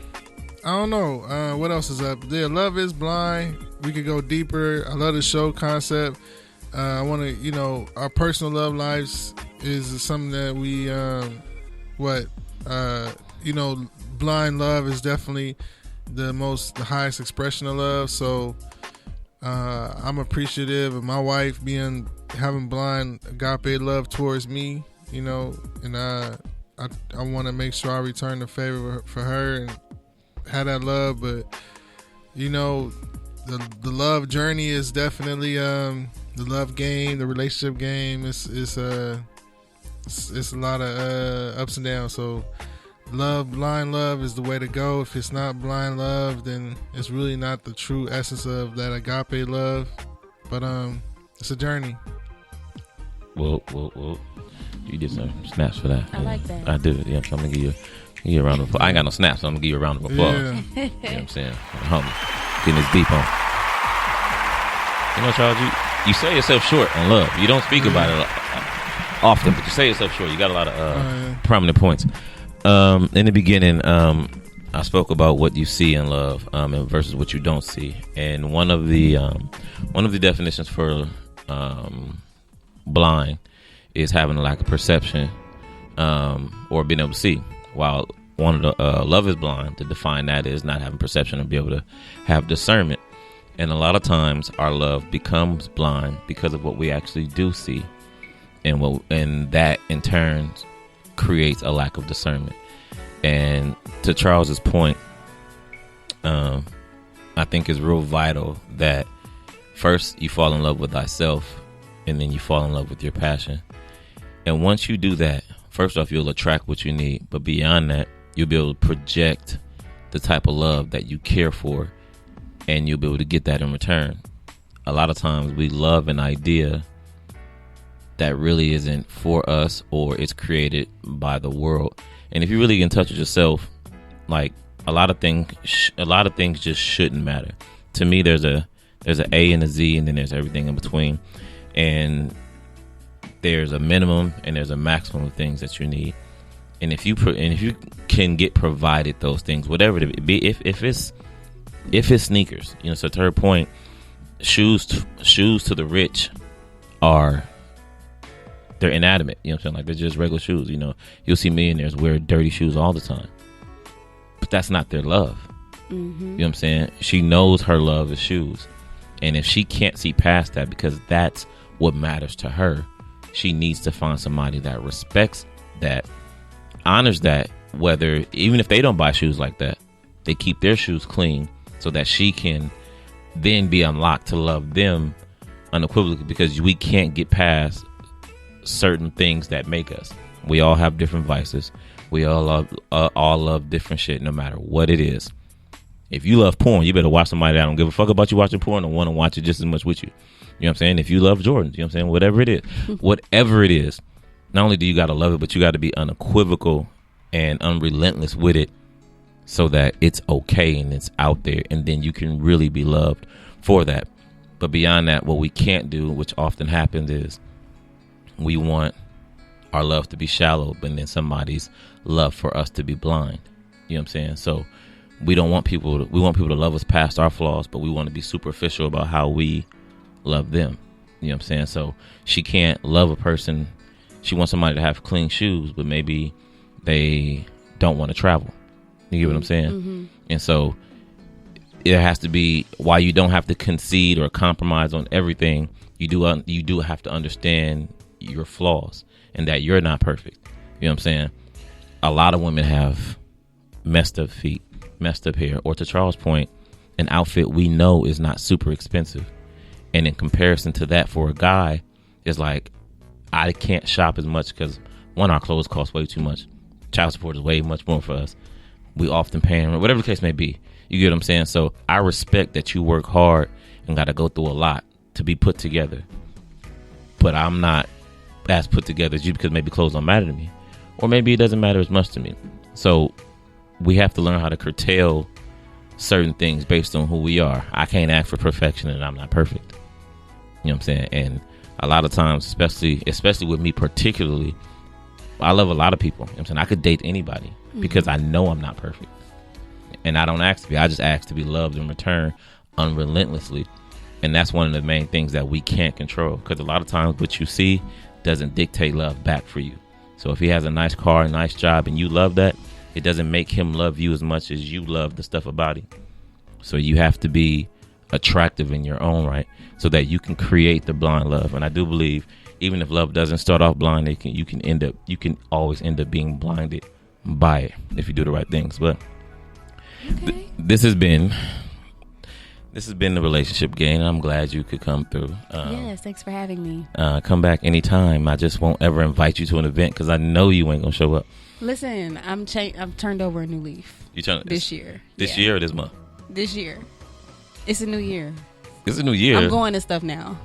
don't know. What else is up? Yeah, Love is Blind. We could go deeper. I love the show concept. I want to, our personal love lives is something that we, blind love is definitely the highest expression of love. So I'm appreciative of my wife having blind agape love towards me. And I want to make sure I return the favor for her and have that love. But the love journey is definitely the love game, the relationship game. It's a lot of ups and downs. So blind love is the way to go. If it's not blind love, then it's really not the true essence of that agape love. But it's a journey. Whoa. You did some snaps for that. I like that. I do. Yeah, so I'm going to give you a round of applause. I ain't got no snaps, so I'm going to give you a round of applause. Yeah. You know what I'm saying? Homie. Getting this deep on. Charles, you sell yourself short on love. You don't speak about it often, but you sell yourself short. You got a lot of prominent points. In the beginning, I spoke about what you see in love versus what you don't see. And one of the definitions for blind is having a lack of perception or being able to see. While one of the love is blind, to define that is not having perception and be able to have discernment. And a lot of times our love becomes blind because of what we actually do see, and that in turn creates a lack of discernment. And to Charles's point, I think it's real vital that first you fall in love with thyself, and then you fall in love with your passion. And once you do that, first off, you'll attract what you need. But beyond that, you'll be able to project the type of love that you care for, and you'll be able to get that in return. A lot of times we love an idea that really isn't for us, or it's created by the world. And if you really get in touch with yourself, like a lot of things just shouldn't matter. To me, there's a A and a Z, and then there's everything in between. And there's a minimum and there's a maximum of things that you need. And if you can get provided those things, whatever it be, if it's sneakers, so to her point, shoes to the rich they're inanimate. You know what I'm saying? Like, they're just regular shoes. You'll see millionaires wear dirty shoes all the time, but that's not their love. Mm-hmm. You know what I'm saying? She knows her love is shoes, and if she can't see past that because that's what matters to her, she needs to find somebody that respects that, honors that, even if they don't buy shoes like that, they keep their shoes clean so that she can then be unlocked to love them unequivocally, because we can't get past certain things that make us. We all have different vices. We all love different shit, no matter what it is. If you love porn, you better watch somebody that don't give a fuck about you watching porn and want to watch it just as much with you. You know what I'm saying? If you love Jordans, you know what I'm saying? Whatever it is, not only do you got to love it, but you got to be unequivocal and unrelentless with it so that it's okay and it's out there, and then you can really be loved for that. But beyond that, what we can't do, which often happens, is we want our love to be shallow, but then somebody's love for us to be blind. You know what I'm saying? So we want people to love us past our flaws, but we want to be superficial about how we love them. You know what I'm saying? So she can't love a person. She wants somebody to have clean shoes, but maybe they don't want to travel. You get what I'm saying? Mm-hmm. And so it has to be, while you don't have to concede or compromise on everything, you do have to understand your flaws and that you're not perfect. You know what I'm saying? A lot of women have messed up feet, messed up hair, or, to Charles' point, an outfit we know is not super expensive. And in comparison to that, for a guy, it's like, I can't shop as much because, one, our clothes cost way too much. Child support is way much more for us. We often pay, whatever the case may be. You get what I'm saying? So I respect that you work hard and got to go through a lot to be put together. But I'm not as put together as you, because maybe clothes don't matter to me, or maybe it doesn't matter as much to me. So we have to learn how to curtail certain things based on who we are. I can't ask for perfection, and I'm not perfect. You know what I'm saying? And a lot of times, especially with me particularly, I love a lot of people. You know what I'm saying? I could date anybody because I know I'm not perfect. And I don't ask to be. I just ask to be loved in return unrelentlessly. And that's one of the main things that we can't control, because a lot of times what you see doesn't dictate love back for you. So if he has a nice car, a nice job, and you love that, it doesn't make him love you as much as you love the stuff about him. So you have to be attractive in your own right so that you can create the blind love. And I do believe even if love doesn't start off blind, you can always end up being blinded by it if you do the right things. But okay. This has been the relationship game. I'm glad you could come through. Yes, thanks for having me. Come back anytime. I just won't ever invite you to an event because I know you ain't gonna show up. Listen, I've turned over a new leaf. You turned this year. This year or this month? This year. It's a new year. It's a new year. I'm going to stuff now.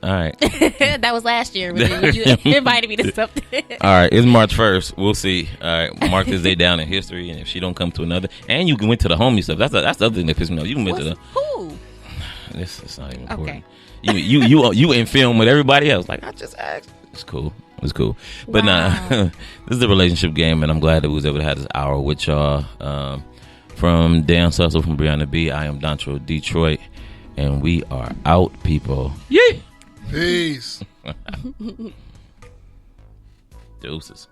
All right. That was last year when you invited me to something. All right. It's March 1st. We'll see. All right. Mark this day down in history, and if she don't come to another, and you went to the homie stuff. That's the other thing that pissed me off. You went to the who? This is not even important. Okay. You in film with everybody else. Like, I just asked. It's cool. It's cool. But Wow. this is a relationship game, and I'm glad that we was able to have this hour with y'all. From Dan Sussel, from Brianna B, I am Dontrell Detroit, and we are out, people. Yeah. Peace. Deuces.